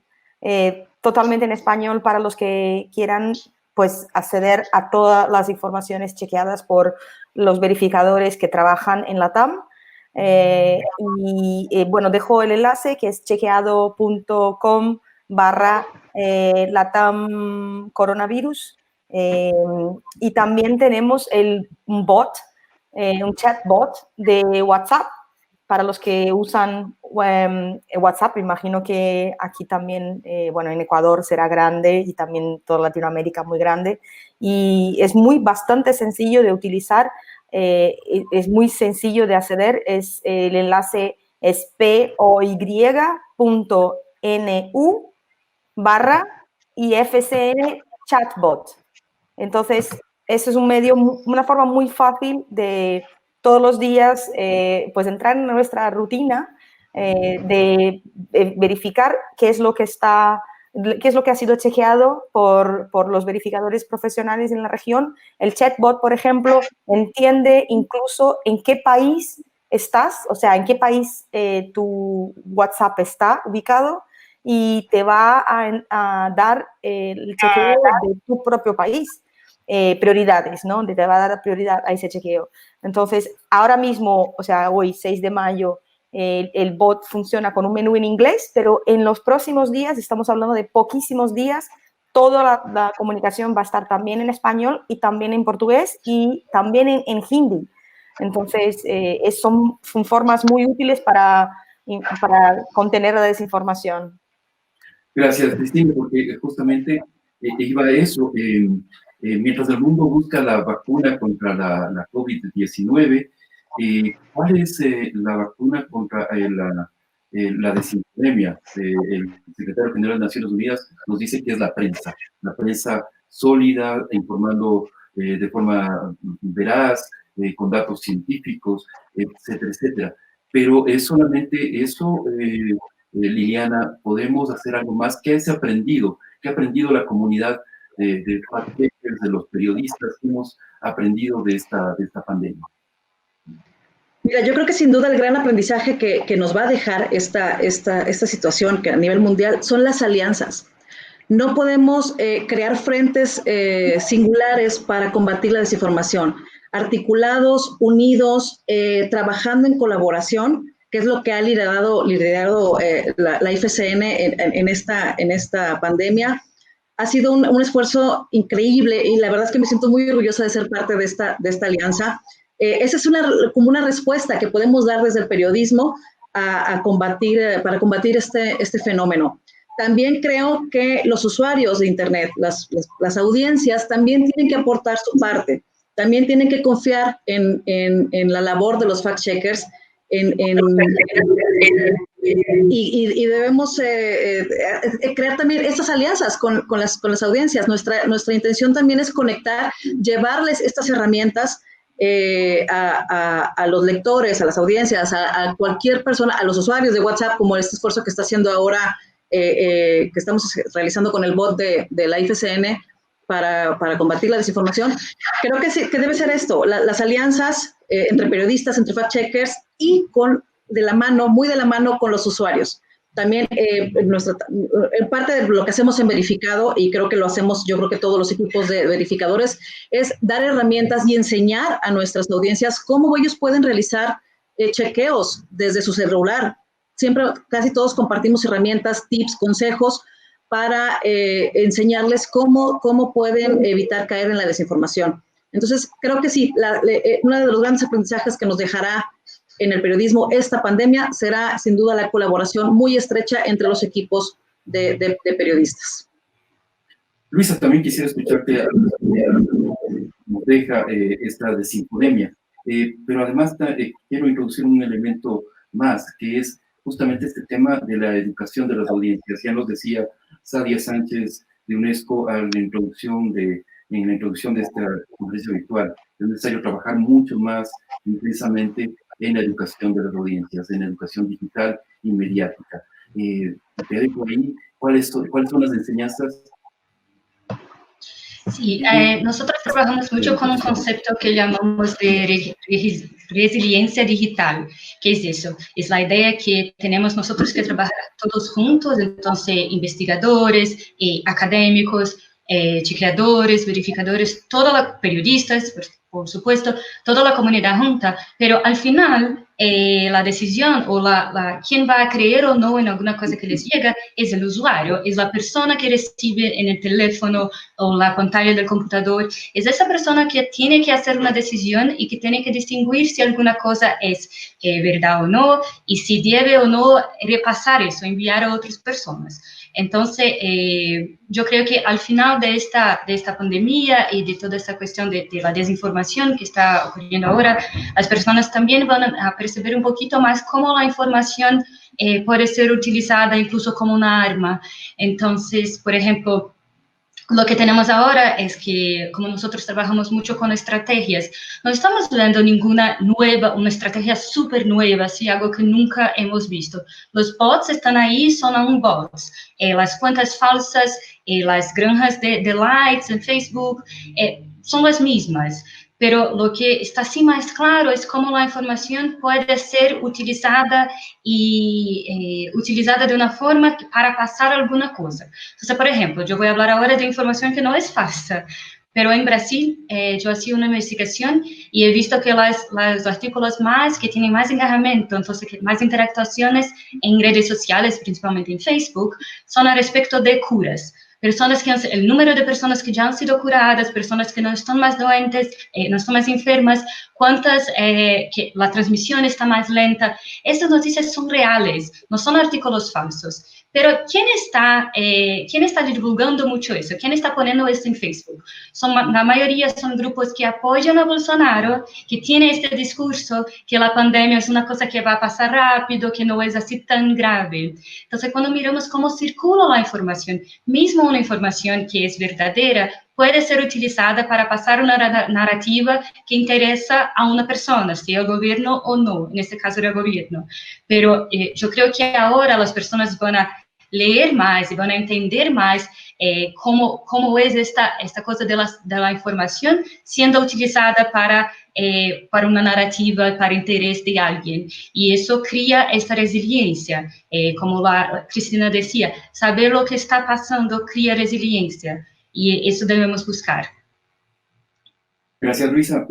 totalmente en español para los que quieran pues acceder a todas las informaciones chequeadas por los verificadores que trabajan en la TAM. Bueno, dejo el enlace que es chequeado.com/LATAM coronavirus. Y también tenemos un bot, un chatbot de WhatsApp para los que usan WhatsApp. Imagino que aquí también, bueno, en Ecuador será grande y también toda Latinoamérica muy grande. Y es bastante sencillo de utilizar, es muy sencillo de acceder. El enlace es poy.nu/IFCN chatbot. Entonces, eso es un medio, una forma muy fácil de todos los días pues entrar en nuestra rutina de verificar qué es lo que ha sido chequeado por los verificadores profesionales en la región. El chatbot, por ejemplo, entiende incluso en qué país estás, o sea, en qué país tu WhatsApp está ubicado y te va a dar el chequeo de tu propio país. Prioridades, ¿no? Te va a dar prioridad a ese chequeo. Entonces, ahora mismo, o sea, hoy, 6 de mayo, el bot funciona con un menú en inglés, pero en los próximos días, estamos hablando de poquísimos días, toda la comunicación va a estar también en español y también en portugués y también en hindi. Entonces, son formas muy útiles para contener la desinformación. Gracias, Cristina, porque justamente iba a eso. Mientras el mundo busca la vacuna contra la COVID-19, ¿cuál es la vacuna contra la desinfodemia? El secretario general de Naciones Unidas nos dice que es la prensa sólida, informando de forma veraz, con datos científicos, etcétera, etcétera. Pero es solamente eso, Liliana, podemos hacer algo más. ¿Qué has aprendido? ¿Qué ha aprendido la comunidad de fact-checkers, de los periodistas que hemos aprendido de esta pandemia? Mira, yo creo que sin duda el gran aprendizaje que nos va a dejar esta situación que a nivel mundial son las alianzas. No podemos crear frentes singulares para combatir la desinformación. Articulados, unidos, trabajando en colaboración, que es lo que ha liderado la IFCN en esta pandemia. Ha sido un esfuerzo increíble y la verdad es que me siento muy orgullosa de ser parte de esta alianza. Esa es como una respuesta que podemos dar desde el periodismo para combatir este fenómeno. También creo que los usuarios de Internet, las audiencias, también tienen que aportar su parte. También tienen que confiar en la labor de los fact-checkers y debemos crear también estas alianzas con las audiencias. Nuestra intención también es conectar, llevarles estas herramientas a los lectores, a las audiencias, a cualquier persona, a los usuarios de WhatsApp, como este esfuerzo que está haciendo ahora, que estamos realizando con el bot de la IFCN para combatir la desinformación. Creo que, sí, que debe ser esto, las alianzas entre periodistas, entre fact-checkers y muy de la mano con los usuarios. También en parte de lo que hacemos en Verificado, y creo que lo hacemos, yo creo que todos los equipos de verificadores, es dar herramientas y enseñar a nuestras audiencias cómo ellos pueden realizar chequeos desde su celular. Siempre, casi todos compartimos herramientas, tips, consejos para enseñarles cómo pueden evitar caer en la desinformación. Entonces, creo que sí, uno de los grandes aprendizajes que nos dejará en el periodismo esta pandemia será sin duda la colaboración muy estrecha entre los equipos de periodistas. Luisa, también quisiera escucharte nos deja esta desinfodemia, pero además quiero introducir un elemento más, que es justamente este tema de la educación de las audiencias. Ya nos decía Sadia Sánchez de UNESCO en la introducción de esta conferencia virtual. Es necesario trabajar mucho más intensamente en la educación de las audiencias, en la educación digital y mediática. Te dejo ahí, ¿cuáles son las enseñanzas? Sí, nosotros trabajamos mucho con un concepto que llamamos de resiliencia digital. ¿Qué es eso? Es la idea que tenemos nosotros que trabajar todos juntos, entonces investigadores, académicos, chequeadores, verificadores, todos los periodistas, por supuesto, toda la comunidad junta, pero al final la decisión o quién va a creer o no en alguna cosa que les llega es el usuario, es la persona que recibe en el teléfono o la pantalla del computador, es esa persona que tiene que hacer una decisión y que tiene que distinguir si alguna cosa es verdad o no y si debe o no repasar eso, enviar a otras personas. Entonces, yo creo que al final de esta pandemia y de toda esta cuestión de la desinformación que está ocurriendo ahora, las personas también van a percibir un poquito más cómo la información puede ser utilizada incluso como una arma. Entonces, por ejemplo, lo que tenemos ahora es que, como nosotros trabajamos mucho con estrategias, no estamos viendo ninguna una estrategia súper nueva, ¿sí? Algo que nunca hemos visto. Los bots están ahí, son aún bots. Las cuentas falsas, las granjas de likes en Facebook, son las mismas. Pero lo que está así más claro es cómo la información puede ser utilizada utilizada de una forma para pasar alguna cosa. Entonces, por ejemplo, yo voy a hablar ahora de información que no es falsa, pero en Brasil yo hacía una investigación y he visto que los artículos que tienen más engajamiento, entonces que más interactuaciones en redes sociales, principalmente en Facebook, son a respecto de curas. Personas el número de personas que ya han sido curadas, personas que no están más doentes, no están más enfermas, que la transmisión está más lenta. Estas noticias son reales, no son artículos falsos. Pero ¿quién está divulgando mucho eso? ¿Quién está poniendo esto en Facebook? La mayoría son grupos que apoyan a Bolsonaro, que tienen este discurso que la pandemia es una cosa que va a pasar rápido, que no es así tan grave. Entonces, cuando miramos cómo circula la información, mismo una información que es verdadera, puede ser utilizada para pasar una narrativa que interesa a una persona, sea el gobierno o no, en este caso era el gobierno. Pero yo creo que ahora las personas van a leer más y van a entender más cómo es esta cosa de la información siendo utilizada para una narrativa, para interés de alguien. Y eso crea esta resiliencia. Como Cristina decía, saber lo que está pasando crea resiliencia. Y eso debemos buscar. Gracias, Luisa.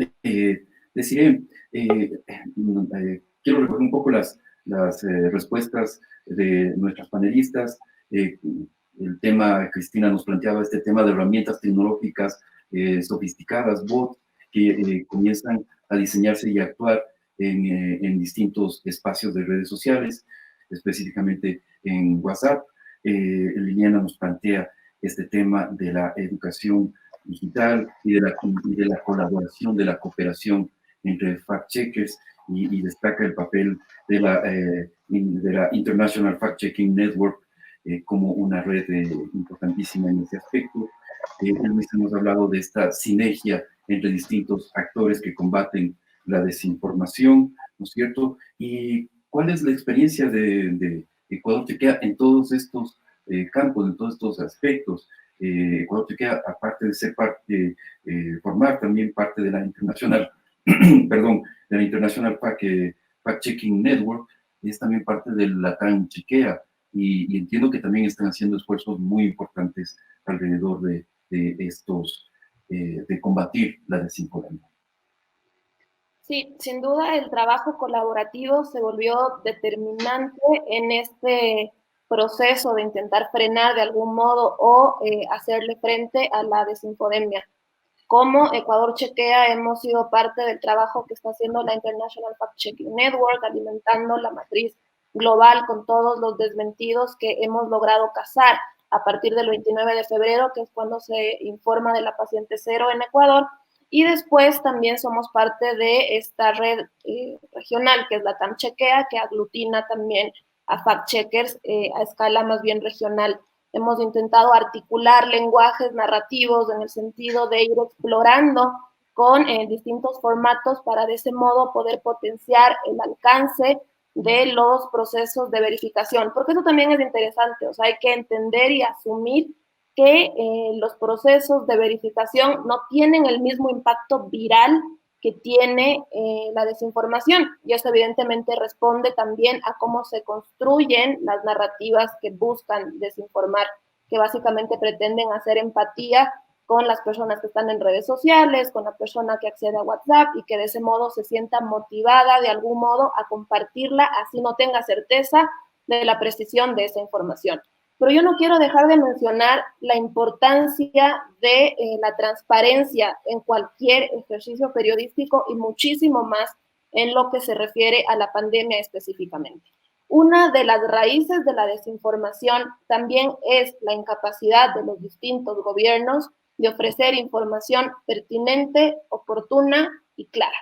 Deciré, quiero recoger un poco las respuestas de nuestras panelistas. El tema, Cristina nos planteaba este tema de herramientas tecnológicas sofisticadas, bots, que comienzan a diseñarse y a actuar en distintos espacios de redes sociales, específicamente en WhatsApp. Liliana nos plantea este tema de la educación digital y de la colaboración, de la cooperación entre fact-checkers y destaca el papel de la International Fact-Checking Network como una red importantísima en ese aspecto. Luis, hemos hablado de esta sinergia entre distintos actores que combaten la desinformación, ¿no es cierto? ¿Y cuál es la experiencia de Ecuador Chequea en todos estos campos, en todos estos aspectos? Ecuador Chequea, aparte de ser parte, formar también parte de la International, perdón, de la International Fact-Checking Network, es también parte del LATAM Chequea, y entiendo que también están haciendo esfuerzos muy importantes alrededor de estos, de combatir la desinformación. Sí, sin duda el trabajo colaborativo se volvió determinante en este proceso de intentar frenar de algún modo o hacerle frente a la desinfodemia. Como Ecuador Chequea hemos sido parte del trabajo que está haciendo la International Fact-Checking Network, alimentando la matriz global con todos los desmentidos que hemos logrado cazar a partir del 29 de febrero, que es cuando se informa de la paciente cero en Ecuador. Y después también somos parte de esta red regional, que es la TAM Chequea, que aglutina también a fact-checkers a escala más bien regional. Hemos intentado articular lenguajes narrativos en el sentido de ir explorando con distintos formatos para de ese modo poder potenciar el alcance de los procesos de verificación, porque eso también es interesante, o sea, hay que entender y asumir que los procesos de verificación no tienen el mismo impacto viral que tiene la desinformación, y eso evidentemente responde también a cómo se construyen las narrativas que buscan desinformar, que básicamente pretenden hacer empatía con las personas que están en redes sociales, con la persona que accede a WhatsApp y que de ese modo se sienta motivada de algún modo a compartirla, así no tenga certeza de la precisión de esa información. Pero yo no quiero dejar de mencionar la importancia de la transparencia en cualquier ejercicio periodístico y muchísimo más en lo que se refiere a la pandemia específicamente. Una de las raíces de la desinformación también es la incapacidad de los distintos gobiernos de ofrecer información pertinente, oportuna y clara.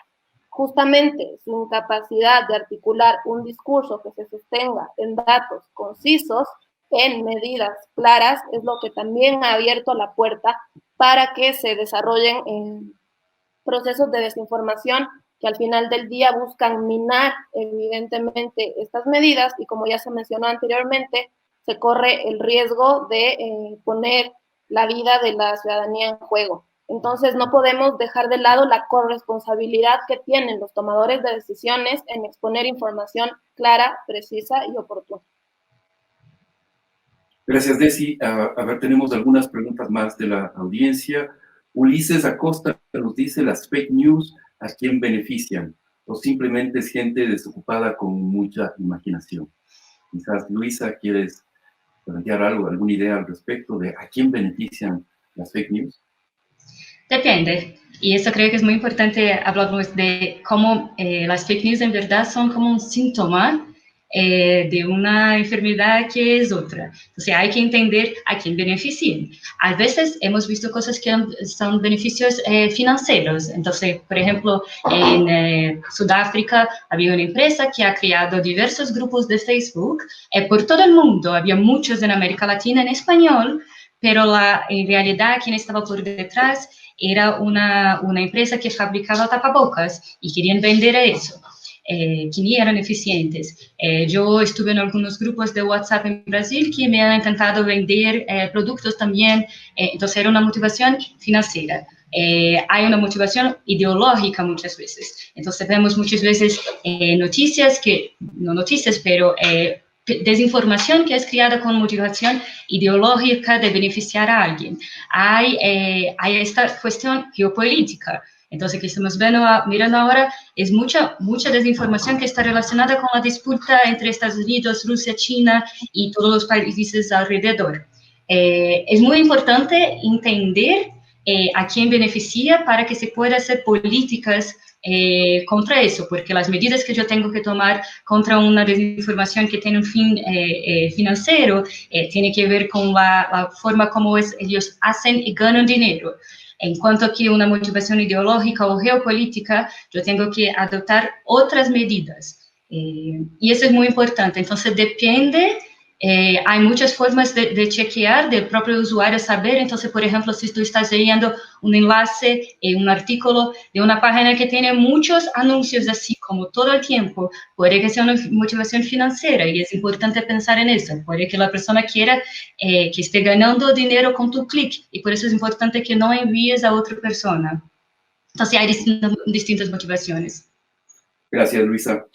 Justamente su incapacidad de articular un discurso que se sostenga en datos concisos, en medidas claras, es lo que también ha abierto la puerta para que se desarrollen procesos de desinformación que al final del día buscan minar evidentemente estas medidas y, como ya se mencionó anteriormente, se corre el riesgo de poner la vida de la ciudadanía en juego. Entonces no podemos dejar de lado la corresponsabilidad que tienen los tomadores de decisiones en exponer información clara, precisa y oportuna. Gracias, Desi. A ver, tenemos algunas preguntas más de la audiencia. Ulises Acosta nos dice, ¿las fake news a quién benefician? ¿O simplemente es gente desocupada con mucha imaginación? Quizás, Luisa, ¿quieres plantear algo, alguna idea al respecto de a quién benefician las fake news? Depende. Y eso creo que es muy importante hablarnos de cómo las fake news en verdad son como un síntoma de una enfermedad que es otra. Entonces hay que entender a quién benefician. A veces hemos visto cosas que son beneficios financieros. Entonces, por ejemplo, en Sudáfrica había una empresa que ha creado diversos grupos de Facebook por todo el mundo. Había muchos en América Latina en español, pero en realidad quien estaba por detrás era una empresa que fabricaba tapabocas y querían vender eso. Que ni eran eficientes. Yo estuve en algunos grupos de WhatsApp en Brasil que me han encantado vender productos también, entonces era una motivación financiera. Hay una motivación ideológica muchas veces. Entonces vemos muchas veces noticias no noticias, pero desinformación que es creada con motivación ideológica de beneficiar a alguien. Hay esta cuestión geopolítica. Entonces, que estamos mirando ahora es mucha desinformación que está relacionada con la disputa entre Estados Unidos, Rusia, China y todos los países alrededor. Es muy importante entender a quién beneficia para que se pueda hacer políticas contra eso, porque las medidas que yo tengo que tomar contra una desinformación que tiene un fin financiero tiene que ver con la forma como ellos hacen y ganan dinero. En cuanto que una motivación ideológica o geopolítica, yo tengo que adoptar otras medidas. Y eso es muy importante. Entonces, depende. Hay muchas formas de chequear del propio usuario saber. Entonces, por ejemplo, si tú estás leyendo un enlace, un artículo de una página que tiene muchos anuncios así como todo el tiempo, puede que sea una motivación financiera y es importante pensar en eso. Puede que la persona quiera que esté ganando dinero con tu clic y por eso es importante que no envíes a otra persona. Entonces, hay distintas motivaciones. Gracias, Luisa.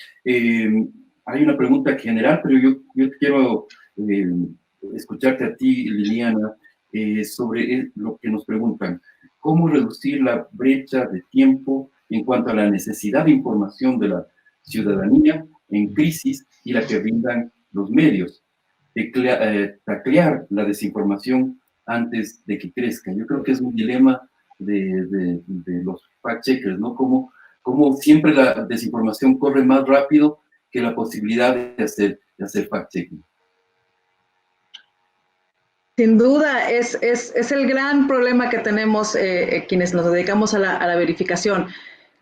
Hay una pregunta general, pero yo quiero escucharte a ti, Liliana, sobre lo que nos preguntan. ¿Cómo reducir la brecha de tiempo en cuanto a la necesidad de información de la ciudadanía en crisis y la que brindan los medios? Taclear la desinformación antes de que crezca. Yo creo que es un dilema de los fact-checkers, ¿no? Como siempre la desinformación corre más rápido que la posibilidad de hacer fact-checking. Sin duda, es el gran problema que tenemos quienes nos dedicamos a la verificación.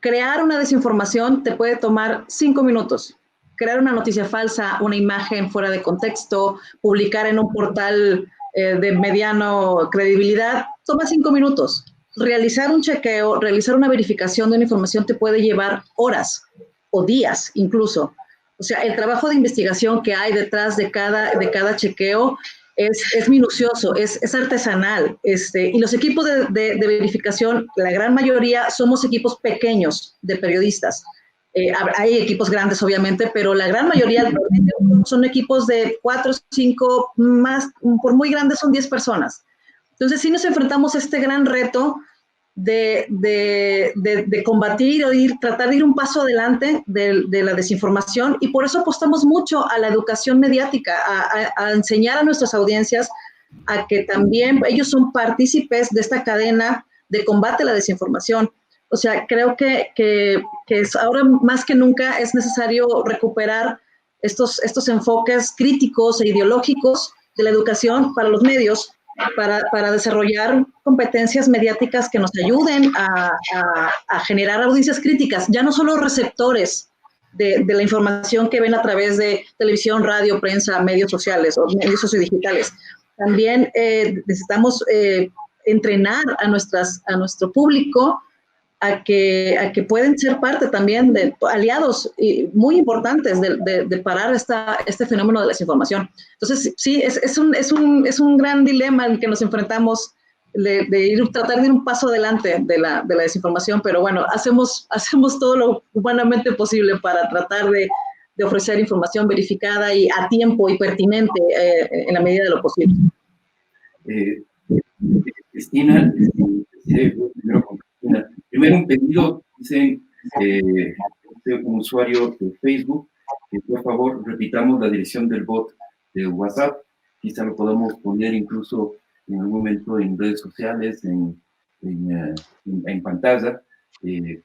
Crear una desinformación te puede tomar 5 minutos. Crear una noticia falsa, una imagen fuera de contexto, publicar en un portal de mediano credibilidad, toma 5 minutos. Realizar un chequeo, realizar una verificación de una información te puede llevar horas o días incluso. O sea, el trabajo de investigación que hay detrás de cada chequeo es minucioso, es artesanal. Y los equipos de verificación, la gran mayoría, somos equipos pequeños de periodistas. Hay equipos grandes, obviamente, pero la gran mayoría son equipos de 4, 5, más, por muy grandes son 10 personas. Entonces, sí nos enfrentamos a este gran reto de combatir o tratar de ir un paso adelante de la desinformación, y por eso apostamos mucho a la educación mediática, a enseñar a nuestras audiencias a que también ellos son partícipes de esta cadena de combate a la desinformación. O sea, creo que es ahora más que nunca es necesario recuperar estos enfoques críticos e ideológicos de la educación para los medios, para desarrollar competencias mediáticas que nos ayuden a generar audiencias críticas, ya no solo receptores de la información que ven a través de televisión, radio, prensa, medios sociales o medios sociodigitales. También necesitamos entrenar a nuestro público a que pueden ser parte también de aliados muy importantes de parar este fenómeno de la desinformación. Entonces, sí, es un gran dilema en que nos enfrentamos tratar de ir un paso adelante de la desinformación, pero bueno, hacemos todo lo humanamente posible para tratar de ofrecer información verificada y a tiempo y pertinente en la medida de lo posible. Cristina, primero con Cristina. Primero un pedido, dicen un usuario de Facebook, que por favor repitamos la dirección del bot de WhatsApp, quizá lo podamos poner incluso en algún momento en redes sociales, en pantalla,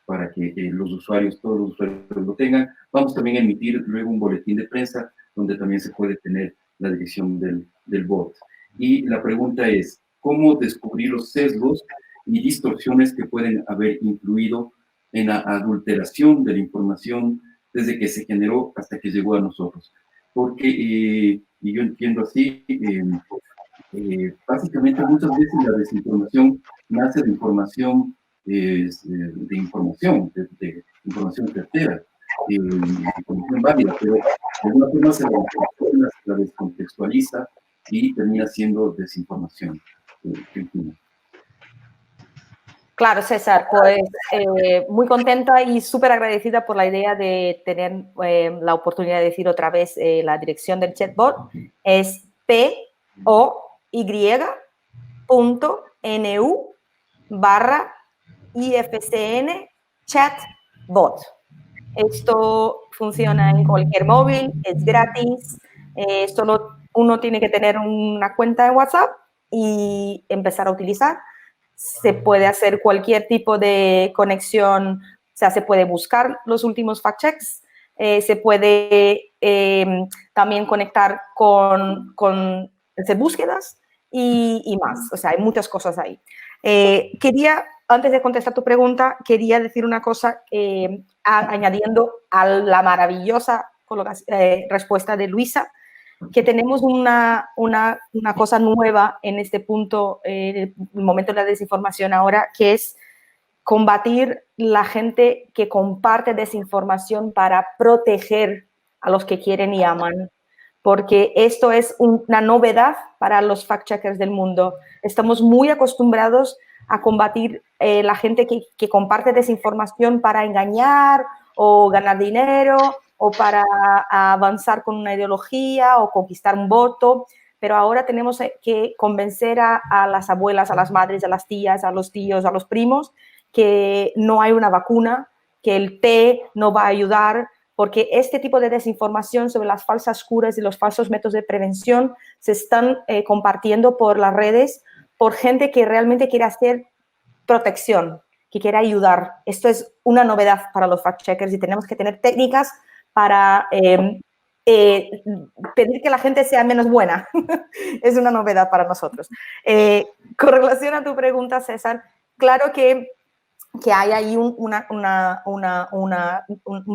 para que todos los usuarios lo tengan. Vamos también a emitir luego un boletín de prensa donde también se puede tener la dirección del bot. Y la pregunta es, ¿cómo descubrir los sesgos y distorsiones que pueden haber influido en la adulteración de la información desde que se generó hasta que llegó a nosotros? Porque, y yo entiendo así, básicamente muchas veces la desinformación nace de información información certera, información válida, pero de alguna forma se la descontextualiza y termina siendo desinformación. Claro, César, pues muy contenta y súper agradecida por la idea de tener la oportunidad de decir otra vez la dirección del chatbot. Es poy.nu/IFCN chatbot. Esto funciona en cualquier móvil, es gratis, solo uno tiene que tener una cuenta de WhatsApp y empezar a utilizar. Se puede hacer cualquier tipo de conexión sea, se puede buscar los últimos fact-checks, se puede también conectar con hacer búsquedas y más. O sea, hay muchas cosas ahí. Quería, antes de contestar tu pregunta, quería decir una cosa añadiendo a la maravillosa respuesta de Luisa, que tenemos una cosa nueva en este punto, en el momento de la desinformación ahora, que es combatir la gente que comparte desinformación para proteger a los que quieren y aman. Porque esto es una novedad para los fact-checkers del mundo. Estamos muy acostumbrados a combatir la gente que comparte desinformación para engañar o ganar dinero o para avanzar con una ideología o conquistar un voto, pero ahora tenemos que convencer a las abuelas, a las madres, a las tías, a los tíos, a los primos, que no hay una vacuna, que el té no va a ayudar, porque este tipo de desinformación sobre las falsas curas y los falsos métodos de prevención se están compartiendo por las redes por gente que realmente quiere hacer protección, que quiere ayudar. Esto es una novedad para los fact-checkers y tenemos que tener técnicas para pedir que la gente sea menos buena. Es una novedad para nosotros. Con relación a tu pregunta, César, claro que hay ahí un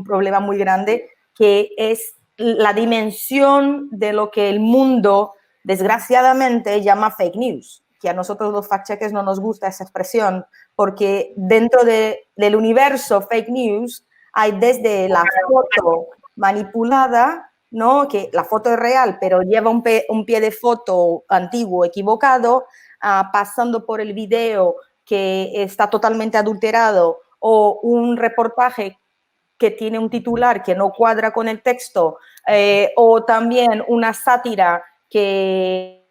problema muy grande, que es la dimensión de lo que el mundo, desgraciadamente, llama fake news, que a nosotros los fact-checkers no nos gusta esa expresión, porque dentro del universo fake news hay desde la foto manipulada, ¿no? Que la foto es real, pero lleva un pie de foto antiguo, equivocado, pasando por el video que está totalmente adulterado o un reportaje que tiene un titular que no cuadra con el texto, o también una sátira que...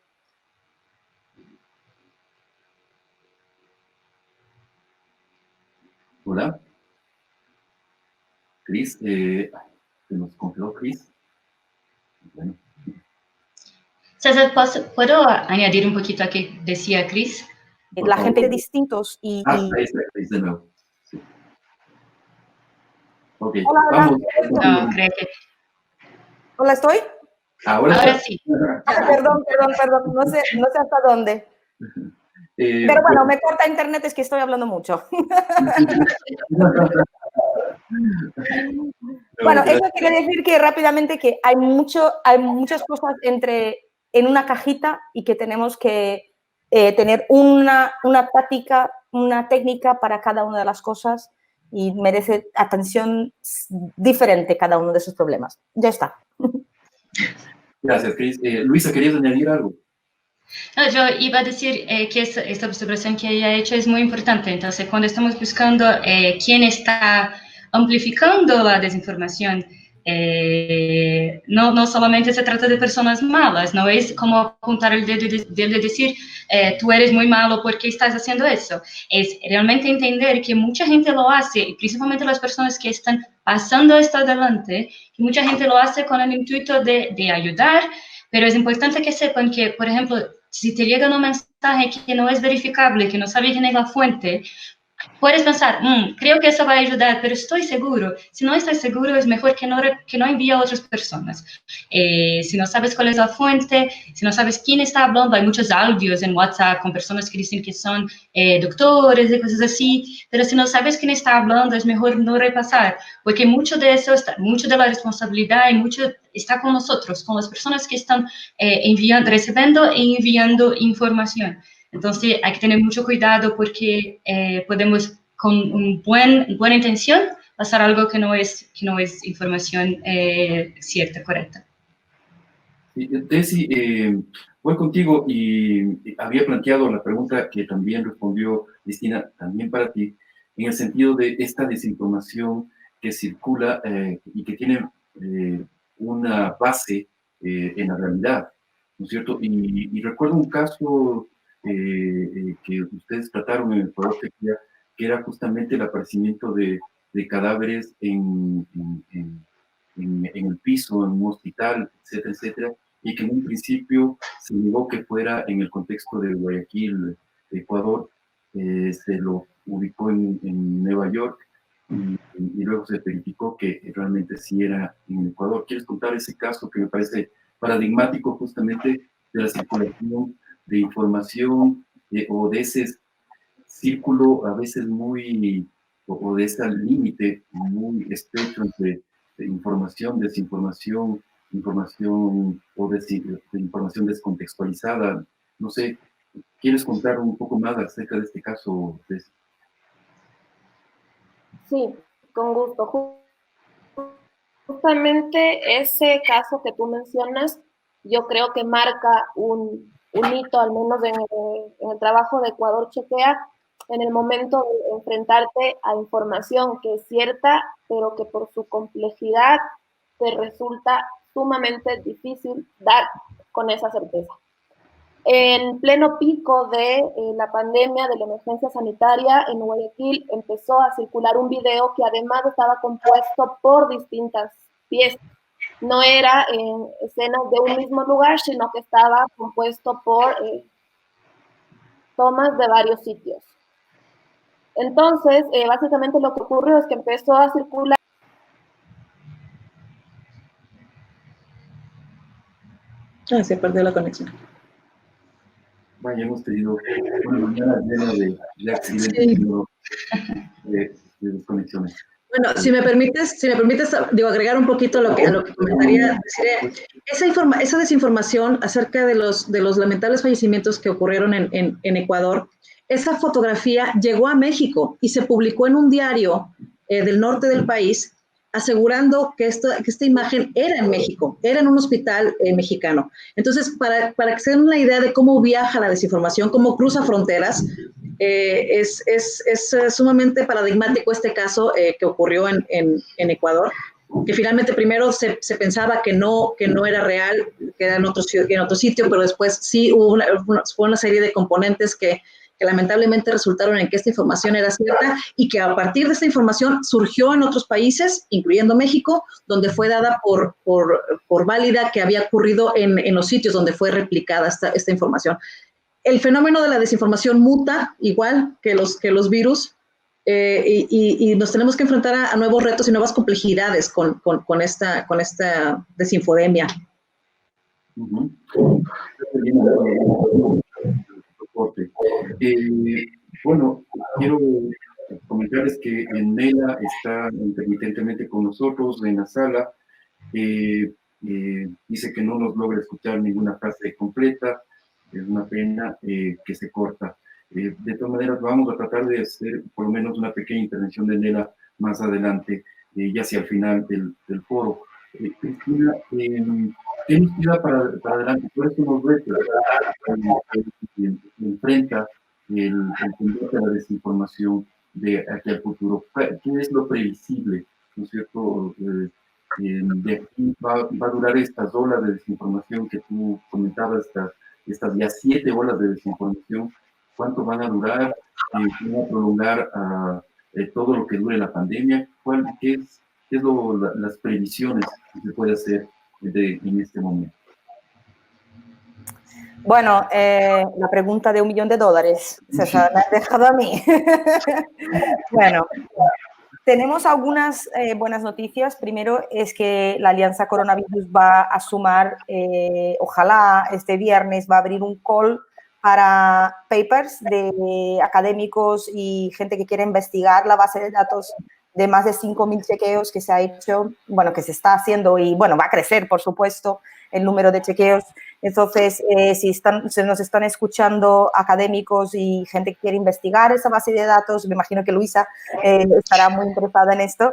Hola. Cris, se nos congeló Cris. Bueno. César, ¿puedo añadir un poquito a que decía Cris? La gente de distintos y... Ahí está Cris de nuevo. Sí. Ok, Hola, vamos. No, creo que... Hola, ¿estoy? Ahora sí. Perdón, no sé hasta dónde. Pero bueno, me corta internet, es que estoy hablando mucho. Bueno, eso quiere decir que rápidamente que hay muchas cosas en una cajita y que tenemos que tener una táctica, una técnica para cada una de las cosas y merece atención diferente cada uno de esos problemas. Ya está. Gracias, Cris. Luisa, ¿querías añadir algo? No, yo iba a decir que esta observación que ella ha hecho es muy importante. Entonces, cuando estamos buscando quién está amplificando la desinformación, no solamente se trata de personas malas, no es como apuntar el dedo de decir, tú eres muy malo porque estás haciendo eso. Es realmente entender que mucha gente lo hace, principalmente las personas que están pasando esto adelante, que mucha gente lo hace con el intuito de ayudar, pero es importante que sepan que, por ejemplo, si te llega un mensaje que no es verificable, que no sabe quién es la fuente, puedes pensar, creo que eso va a ayudar, pero estoy seguro. Si no estás seguro, es mejor que no envíe a otras personas. Si no sabes cuál es la fuente, si no sabes quién está hablando, hay muchos audios en WhatsApp con personas que dicen que son doctores y cosas así, pero si no sabes quién está hablando, es mejor no repasar, porque mucho de eso, mucho de la responsabilidad y mucho está con nosotros, con las personas que están recibiendo e enviando información. Entonces hay que tener mucho cuidado porque podemos con buena intención pasar algo que no es información cierta, correcta. Desi, voy contigo y había planteado la pregunta que también respondió Cristina, también para ti, en el sentido de esta desinformación que circula y que tiene una base en la realidad, ¿no es cierto? Y recuerdo un caso que ustedes trataron en el Ecuador, que era justamente el aparecimiento de cadáveres en el piso, en un hospital, etcétera, etcétera, y que en un principio se negó que fuera en el contexto de Guayaquil, Ecuador, se lo ubicó en Nueva York, y luego se verificó que realmente sí era en Ecuador. ¿Quieres contar ese caso que me parece paradigmático justamente de la circulación de información o de ese círculo a veces o de ese límite muy estrecho entre información, desinformación, información de información descontextualizada? No sé, ¿quieres contar un poco más acerca de este caso? Sí, con gusto. Justamente ese caso que tú mencionas, yo creo que marca un hito, al menos en el trabajo de Ecuador Chequea, en el momento de enfrentarte a información que es cierta, pero que por su complejidad te resulta sumamente difícil dar con esa certeza. En pleno pico de la pandemia, de la emergencia sanitaria, en Guayaquil empezó a circular un video que además estaba compuesto por distintas piezas. No era en escenas de un mismo lugar, sino que estaba compuesto por tomas de varios sitios. Entonces, básicamente lo que ocurrió es que empezó a circular. Se perdió la conexión. Vaya, hemos tenido una mañana llena de accidentes, Sí. de desconexiones. Bueno, si me permites, digo, agregar un poquito a lo que comentaría, decir, esa desinformación acerca de los lamentables fallecimientos que ocurrieron en Ecuador, esa fotografía llegó a México y se publicó en un diario del norte del país, asegurando que esta imagen era en México, era en un hospital mexicano. Entonces, para que se den una idea de cómo viaja la desinformación, cómo cruza fronteras, es sumamente paradigmático este caso que ocurrió en Ecuador, que finalmente primero se pensaba que no era real, que era en otro sitio, pero después sí hubo una serie de componentes que lamentablemente resultaron en que esta información era cierta y que a partir de esta información surgió en otros países, incluyendo México, donde fue dada por válida que había ocurrido en los sitios donde fue replicada esta información. El fenómeno de la desinformación muta igual que los virus y nos tenemos que enfrentar a nuevos retos y nuevas complejidades con esta desinfodemia. Bueno, quiero comentarles que Nela está intermitentemente con nosotros en la sala. Dice que no nos logra escuchar ninguna frase completa. Es una pena que se corta. De todas maneras, vamos a tratar de hacer por lo menos una pequeña intervención de Nela más adelante, ya hacia el final del foro. Cristina, ¿qué nos queda para adelante? ¿Cuáles son los retos que enfrenta el combate a la desinformación de aquí al futuro? ¿Qué es lo previsible? ¿No es cierto? De aquí va a durar estas olas de desinformación que tú comentabas, estas ya 7 olas de desinformación. ¿Cuánto van a durar? ¿Van a prolongar todo lo que dure la pandemia? ¿Qué es las previsiones que se puede hacer en este momento? Bueno, la pregunta de $1 millón, se me ha dejado a mí. Bueno, tenemos algunas buenas noticias. Primero es que la Alianza Coronavirus va a sumar, ojalá este viernes va a abrir un call para papers de académicos y gente que quiere investigar la base de datos de más de 5.000 chequeos que se ha hecho, bueno, que se está haciendo y, bueno, va a crecer, por supuesto, el número de chequeos. Entonces, si nos están escuchando académicos y gente que quiere investigar esa base de datos, me imagino que Luisa estará muy interesada en esto,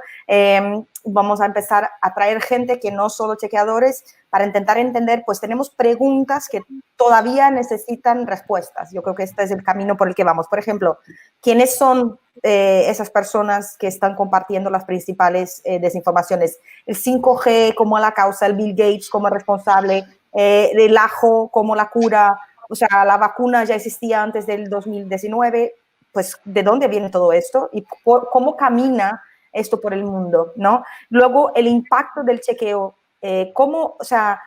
vamos a empezar a traer gente que no solo chequeadores para intentar entender, pues tenemos preguntas que todavía necesitan respuestas. Yo creo que este es el camino por el que vamos. Por ejemplo, ¿quiénes son esas personas que están compartiendo las principales desinformaciones? El 5G como la causa, el Bill Gates como responsable, el ajo como la cura, o sea, la vacuna ya existía antes del 2019, pues ¿de dónde viene todo esto? ¿Y cómo camina esto por el mundo, no? Luego, el impacto del chequeo, o sea,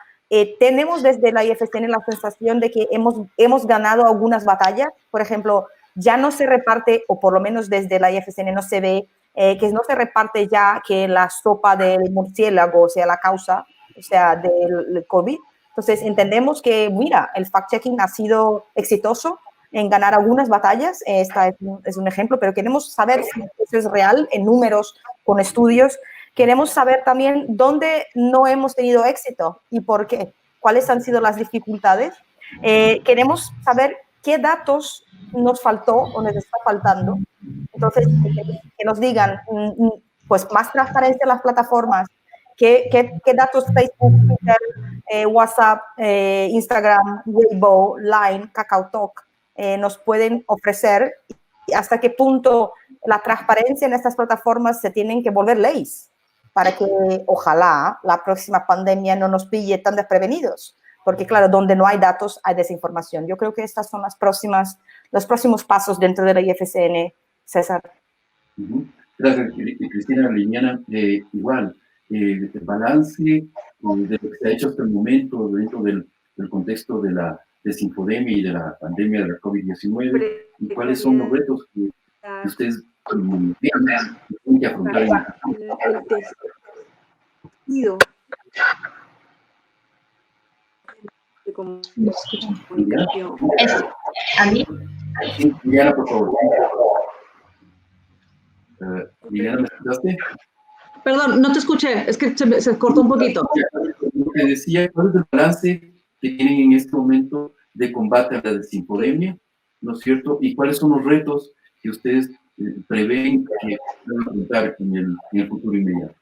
tenemos desde la IFCN la sensación de que hemos ganado algunas batallas, por ejemplo, ya no se reparte, o por lo menos desde la IFCN no se ve que no se reparte ya que la sopa del murciélago sea la causa, o sea, del COVID. Entonces, entendemos que, mira, el fact-checking ha sido exitoso en ganar algunas batallas. Esta es un ejemplo, pero queremos saber si eso es real en números, con estudios. Queremos saber también dónde no hemos tenido éxito y por qué, cuáles han sido las dificultades. Queremos saber qué datos nos faltó o nos está faltando. Entonces, que nos digan, pues, más transparencia en las plataformas, qué datos Facebook, Twitter, WhatsApp, Instagram, Weibo, Line, KakaoTalk nos pueden ofrecer y hasta qué punto la transparencia en estas plataformas se tienen que volver leyes para que ojalá la próxima pandemia no nos pille tan desprevenidos. Porque, claro, donde no hay datos hay desinformación. Yo creo que estas son los próximos pasos dentro de la IFCN, César. Gracias, Cristina. Liliana, igual, el balance de lo que se ha hecho hasta el momento dentro del contexto de la desinfodemia y de la pandemia de la COVID-19, y cuáles son los retos que ustedes tienen que afrontar. El tejido de comunicación. ¿A mí? Sí, Liliana, por favor. Liliana, ¿me escuchaste? Perdón, no te escuché, es que se cortó un poquito. Lo que decía, ¿cuál es el balance que tienen en este momento de combate a la desinfodemia, ¿no es cierto? ¿Y cuáles son los retos que ustedes prevén que van a afrontar en el futuro inmediato?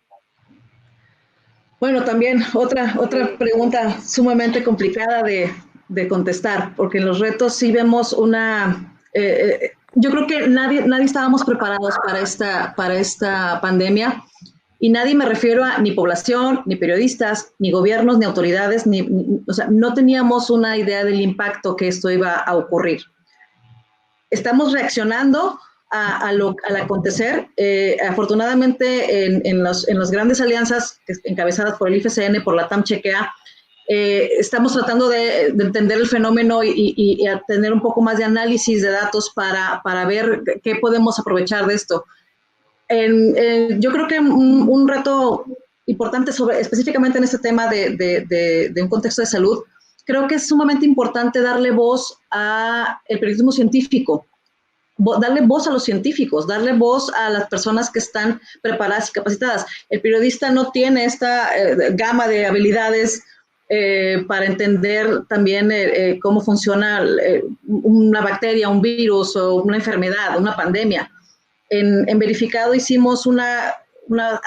Bueno, también otra pregunta sumamente complicada de contestar, porque en los retos sí vemos yo creo que nadie estábamos preparados para esta pandemia, y nadie, me refiero a ni población, ni periodistas, ni gobiernos, ni autoridades, o sea, no teníamos una idea del impacto que esto iba a ocurrir. Estamos reaccionando al acontecer. Afortunadamente, en las grandes alianzas encabezadas por el IFCN, por la TAM Chequea, estamos tratando de entender el fenómeno y a tener un poco más de análisis de datos para ver qué podemos aprovechar de esto. Yo creo que un reto importante específicamente en este tema de un contexto de salud, creo que es sumamente importante darle voz al periodismo científico, darle voz a los científicos, darle voz a las personas que están preparadas y capacitadas. El periodista no tiene esta gama de habilidades para entender también cómo funciona una bacteria, un virus o una enfermedad, una pandemia. En Verificado hicimos una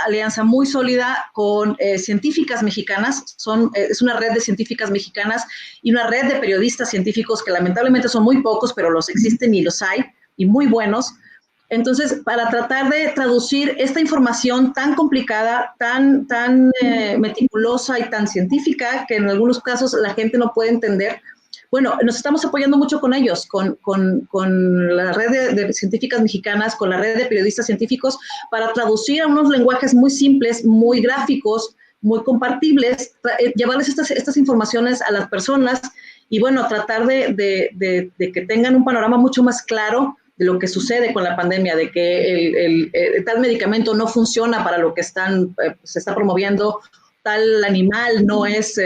alianza muy sólida con científicas mexicanas. Es una red de científicas mexicanas y una red de periodistas científicos que lamentablemente son muy pocos, pero los existen y los hay, y muy buenos. Entonces, para tratar de traducir esta información tan complicada, tan meticulosa y tan científica, que en algunos casos la gente no puede entender, bueno, nos estamos apoyando mucho con ellos, con la red de científicas mexicanas, con la red de periodistas científicos, para traducir a unos lenguajes muy simples, muy gráficos, muy compartibles, llevarles estas informaciones a las personas y, bueno, tratar de que tengan un panorama mucho más claro de lo que sucede con la pandemia, de que tal medicamento no funciona para lo que se está promoviendo, tal animal no es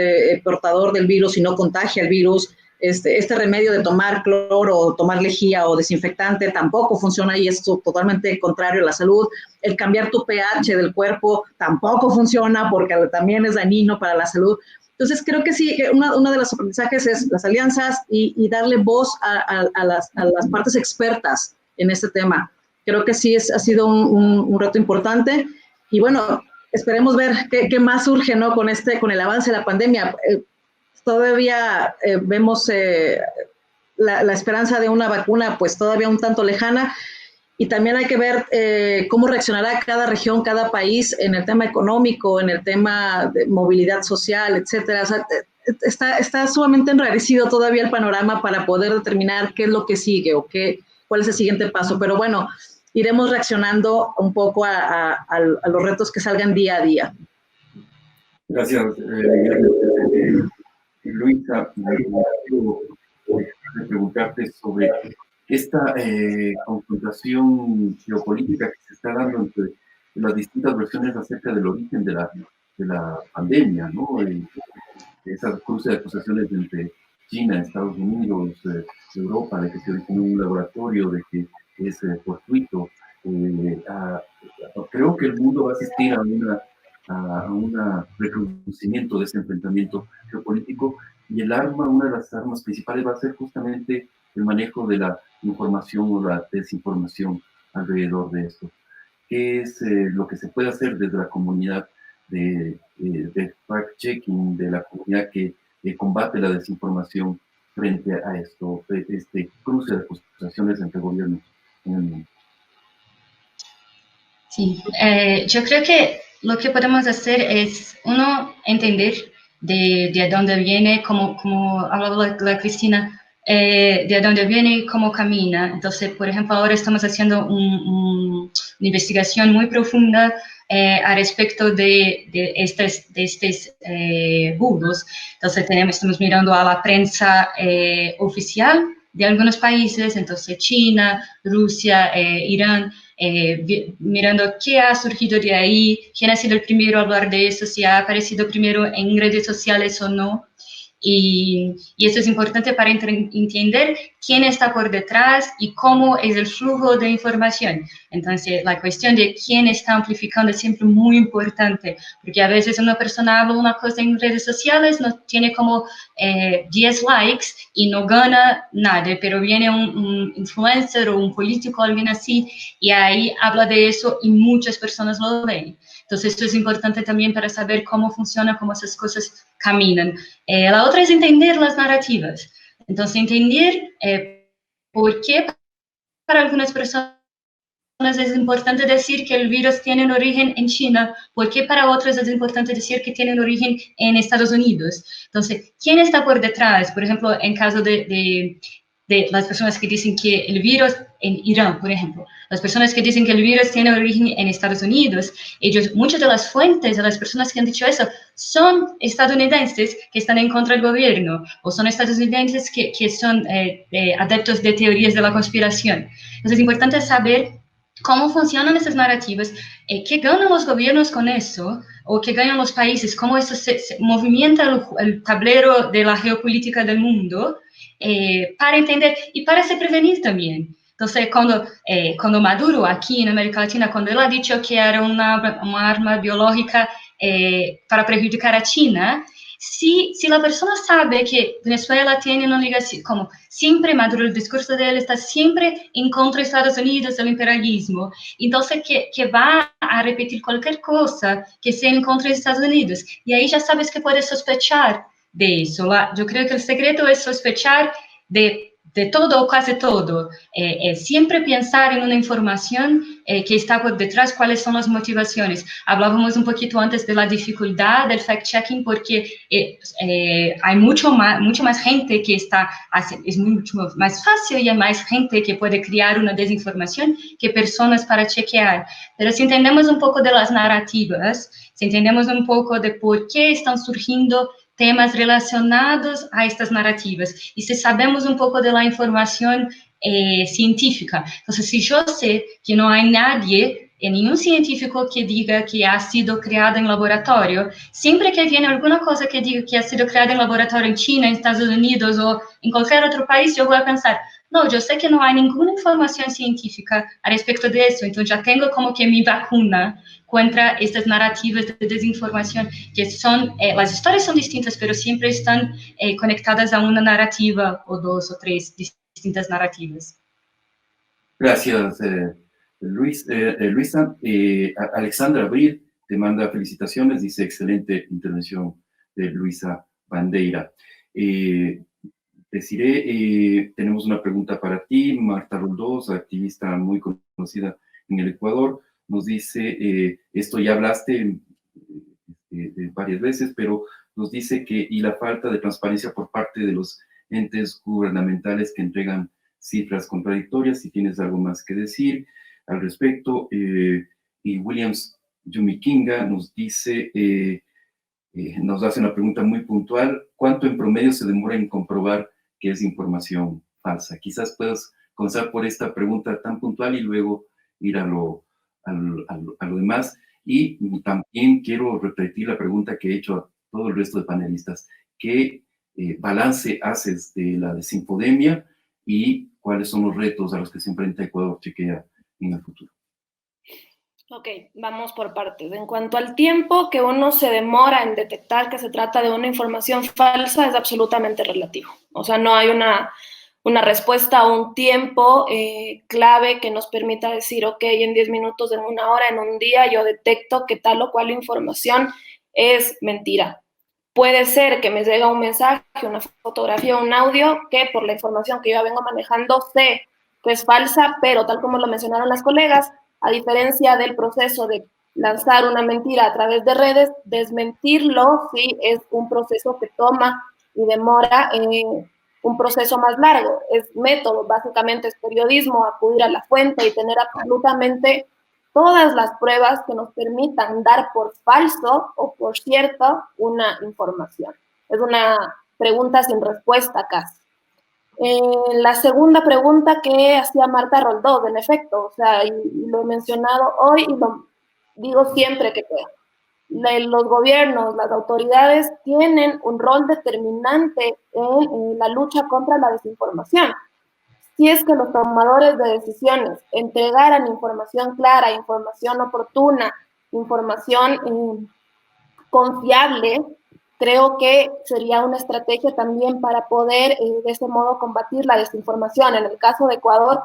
portador del virus y no contagia el virus. Este remedio de tomar cloro o tomar lejía o desinfectante tampoco funciona y es totalmente contrario a la salud. El cambiar tu pH del cuerpo tampoco funciona porque también es dañino para la salud. Entonces, creo que sí, uno de los aprendizajes es las alianzas y darle voz a las partes expertas en este tema. Creo que sí ha sido un reto importante y, bueno, esperemos ver qué más surge, ¿no? con el avance de la pandemia. Todavía vemos la esperanza de una vacuna, pues todavía un tanto lejana, y también hay que ver cómo reaccionará cada región, cada país en el tema económico, en el tema de movilidad social, etcétera. O sea, está sumamente enrarecido todavía el panorama para poder determinar qué es lo que sigue o cuál es el siguiente paso. Pero bueno, iremos reaccionando un poco a los retos que salgan día a día. Gracias, Luisa. Quiero preguntarte sobre esta confrontación geopolítica que se está dando entre las distintas versiones acerca del origen de la pandemia, ¿no? Esa cruce de acusaciones entre China, Estados Unidos, Europa, de que se originó un laboratorio, de que es fortuito. Creo que el mundo va a asistir a un recrudecimiento de ese enfrentamiento geopolítico, y una de las armas principales va a ser justamente el manejo de la información o la desinformación alrededor de esto. ¿Qué es lo que se puede hacer desde la comunidad de fact-checking, de la comunidad que combate la desinformación frente a esto, este cruce de acusaciones entre gobiernos en el mundo? Sí, yo creo que lo que podemos hacer es, uno, entender de dónde viene, como hablaba la Cristina, de dónde viene y cómo camina. Entonces, por ejemplo, ahora estamos haciendo una investigación muy profunda a respecto de estos bulos. Entonces, estamos mirando a la prensa oficial de algunos países, entonces China, Rusia, Irán, mirando qué ha surgido de ahí, quién ha sido el primero a hablar de eso, si ha aparecido primero en redes sociales o no. Y eso es importante para entender quién está por detrás y cómo es el flujo de información. Entonces, la cuestión de quién está amplificando es siempre muy importante, porque a veces una persona habla una cosa en redes sociales, no tiene como 10 likes y no gana nada, pero viene un influencer o un político, alguien así, y ahí habla de eso y muchas personas lo ven. Entonces, esto es importante también para saber cómo funciona, cómo esas cosas caminan. La otra es entender las narrativas. Entonces, entender por qué para algunas personas es importante decir que el virus tiene un origen en China, por qué para otras es importante decir que tiene un origen en Estados Unidos. Entonces, ¿quién está por detrás? Por ejemplo, en caso de las personas que dicen que el virus en Irán, por ejemplo, las personas que dicen que el virus tiene origen en Estados Unidos, muchas de las fuentes de las personas que han dicho eso son estadounidenses que están en contra del gobierno, o son estadounidenses que son adeptos de teorías de la conspiración. Entonces es importante saber cómo funcionan esas narrativas, qué ganan los gobiernos con eso, o qué ganan los países, cómo eso se movimienta el tablero de la geopolítica del mundo, para entender y para se prevenir también. Entonces, cuando Maduro, aquí en América Latina, cuando él ha dicho que era una arma biológica para perjudicar a China, si la persona sabe que Venezuela tiene una ligación, como siempre Maduro, el discurso de él está siempre en contra de Estados Unidos, del imperialismo, entonces que va a repetir cualquier cosa que sea en contra de Estados Unidos, y ahí ya sabes que puedes sospechar de eso. Yo creo que el secreto es sospechar de todo o casi todo, siempre pensar en una información que está por detrás, cuáles son las motivaciones. Hablábamos un poquito antes de la dificultad del fact-checking, porque hay mucho más gente que es mucho más fácil y hay más gente que puede crear una desinformación que personas para chequear. Pero si entendemos un poco de las narrativas, si entendemos un poco de por qué están surgiendo temas relacionados a estas narrativas, y si sabemos un poco de la información científica. Entonces, si yo sé que no hay nadie, ningún científico que diga que ha sido creado en laboratorio, siempre que viene alguna cosa que diga que ha sido creada en laboratorio en China, en Estados Unidos o en cualquier otro país, yo voy a pensar, no, yo sé que no hay ninguna información científica a respecto de eso, entonces ya tengo como que mi vacuna contra estas narrativas de desinformación, que son, las historias son distintas, pero siempre están conectadas a una narrativa o dos o tres distintas narrativas. Gracias, Luisa. Alexandra Abril te manda felicitaciones, dice excelente intervención de Luisa Bandeira. Tenemos una pregunta para ti. Marta Roldós, activista muy conocida en el Ecuador, nos dice, esto ya hablaste varias veces, pero nos dice que y la falta de transparencia por parte de los entes gubernamentales que entregan cifras contradictorias, si tienes algo más que decir al respecto. Y Williams Yumikinga nos dice, nos hace una pregunta muy puntual: ¿cuánto en promedio se demora en comprobar que es información falsa? Quizás puedas comenzar por esta pregunta tan puntual y luego ir a lo demás. Y también quiero repetir la pregunta que he hecho a todo el resto de panelistas. ¿Qué balance haces de la desinfodemia y cuáles son los retos a los que se enfrenta Ecuador Chequea en el futuro? Ok, vamos por partes. En cuanto al tiempo que uno se demora en detectar que se trata de una información falsa, es absolutamente relativo. O sea, no hay una respuesta a un tiempo clave que nos permita decir, ok, en 10 minutos, en una hora, en un día, yo detecto que tal o cual información es mentira. Puede ser que me llegue un mensaje, una fotografía, un audio, que por la información que yo vengo manejando sé que es falsa, pero tal como lo mencionaron las colegas, a diferencia del proceso de lanzar una mentira a través de redes, desmentirlo sí es un proceso que toma y demora un proceso más largo. Es método, básicamente es periodismo, acudir a la fuente y tener absolutamente todas las pruebas que nos permitan dar por falso o por cierto una información. Es una pregunta sin respuesta casi. La segunda pregunta que hacía Marta Roldós, en efecto, o sea, y lo he mencionado hoy y lo digo siempre que puedo. Los gobiernos, las autoridades tienen un rol determinante en la lucha contra la desinformación. Si es que los tomadores de decisiones entregaran información clara, información oportuna, información confiable, creo que sería una estrategia también para poder de ese modo combatir la desinformación. En el caso de Ecuador,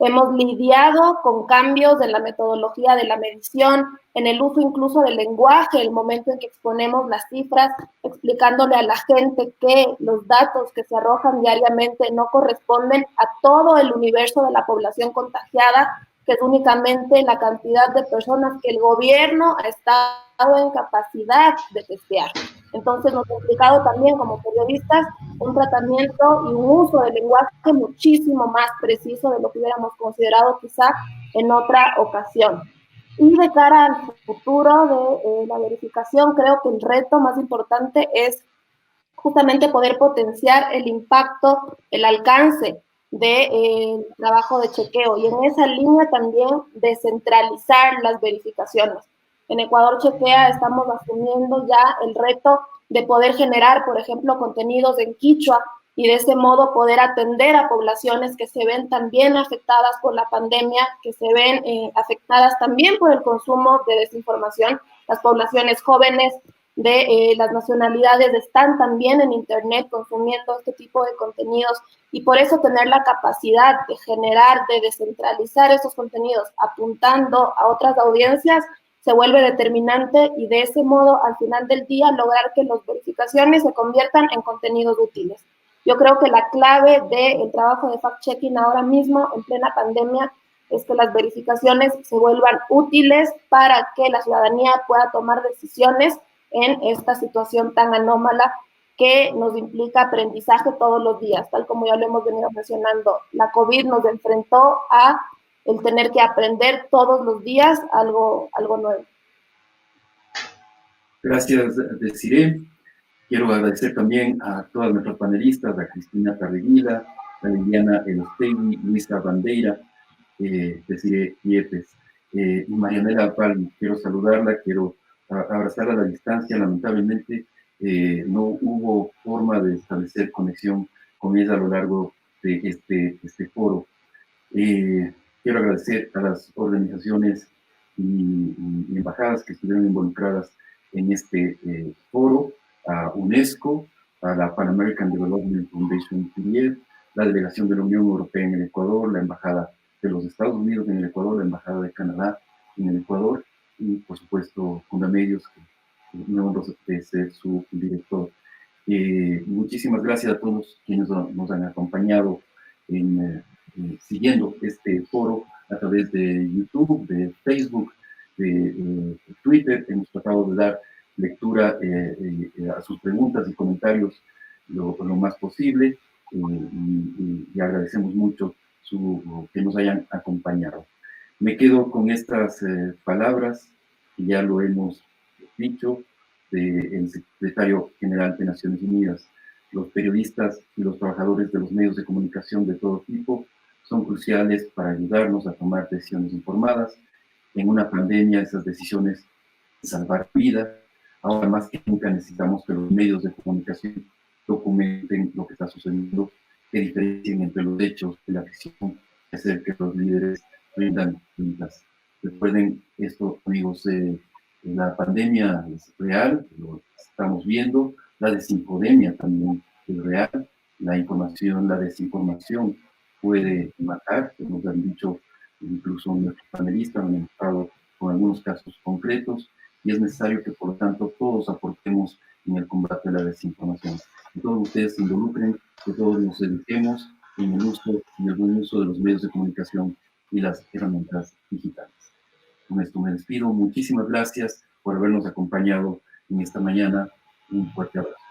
hemos lidiado con cambios en la metodología de la medición, en el uso incluso del lenguaje, el momento en que exponemos las cifras, explicándole a la gente que los datos que se arrojan diariamente no corresponden a todo el universo de la población contagiada, que es únicamente la cantidad de personas que el gobierno ha estado en capacidad de testear. Entonces nos ha implicado también como periodistas un tratamiento y un uso del lenguaje muchísimo más preciso de lo que hubiéramos considerado quizá en otra ocasión. Y de cara al futuro de la verificación, creo que el reto más importante es justamente poder potenciar el impacto, el alcance del trabajo de chequeo y en esa línea también descentralizar las verificaciones. En Ecuador Chequea estamos asumiendo ya el reto de poder generar, por ejemplo, contenidos en quichua y de ese modo poder atender a poblaciones que se ven también afectadas por la pandemia, que se ven afectadas también por el consumo de desinformación. Las poblaciones jóvenes de las nacionalidades están también en Internet consumiendo este tipo de contenidos y por eso tener la capacidad de generar, de descentralizar esos contenidos apuntando a otras audiencias se vuelve determinante y de ese modo al final del día lograr que las verificaciones se conviertan en contenidos útiles. Yo creo que la clave del trabajo de fact-checking ahora mismo en plena pandemia es que las verificaciones se vuelvan útiles para que la ciudadanía pueda tomar decisiones en esta situación tan anómala que nos implica aprendizaje todos los días, tal como ya lo hemos venido mencionando. La COVID nos enfrentó a el tener que aprender todos los días algo nuevo. Gracias, Desiree. Quiero agradecer también a todas nuestras panelistas, a Cristina Carreguila, a Liliana Elostegui, Luisa Bandeira, Desiree Yepes y Marianela Palmi. Quiero saludarla, quiero abrazarla a la distancia. Lamentablemente no hubo forma de establecer conexión con ella a lo largo de este foro. Quiero agradecer a las organizaciones y embajadas que estuvieron involucradas en este foro, a UNESCO, a la Pan American Development Foundation PDF, la delegación de la Unión Europea en el Ecuador, la Embajada de los Estados Unidos en el Ecuador, la Embajada de Canadá en el Ecuador y, por supuesto, Fundamedios, que me honro de ser su director. Muchísimas gracias a todos quienes nos han acompañado siguiendo este foro a través de YouTube, de Facebook, de Twitter. Hemos tratado de dar lectura a sus preguntas y comentarios lo más posible y agradecemos mucho que nos hayan acompañado. Me quedo con estas palabras, que ya lo hemos dicho, del secretario general de Naciones Unidas. Los periodistas y los trabajadores de los medios de comunicación de todo tipo son cruciales para ayudarnos a tomar decisiones informadas. En una pandemia, esas decisiones salvar vidas. Ahora más que nunca necesitamos que los medios de comunicación documenten lo que está sucediendo, que diferencien entre los hechos de la ficción, hacer que los líderes rindan cuentas. Recuerden esto, amigos, la pandemia es real, lo estamos viendo, la desinfodemia también es real, la información, la desinformación puede matar, como nos han dicho incluso nuestros panelistas, han estado con algunos casos concretos, y es necesario que, por lo tanto, todos aportemos en el combate a la desinformación. Que todos ustedes se involucren, que todos nos eduquemos en el uso y el buen uso de los medios de comunicación y las herramientas digitales. Con esto me despido. Muchísimas gracias por habernos acompañado en esta mañana. Un fuerte abrazo.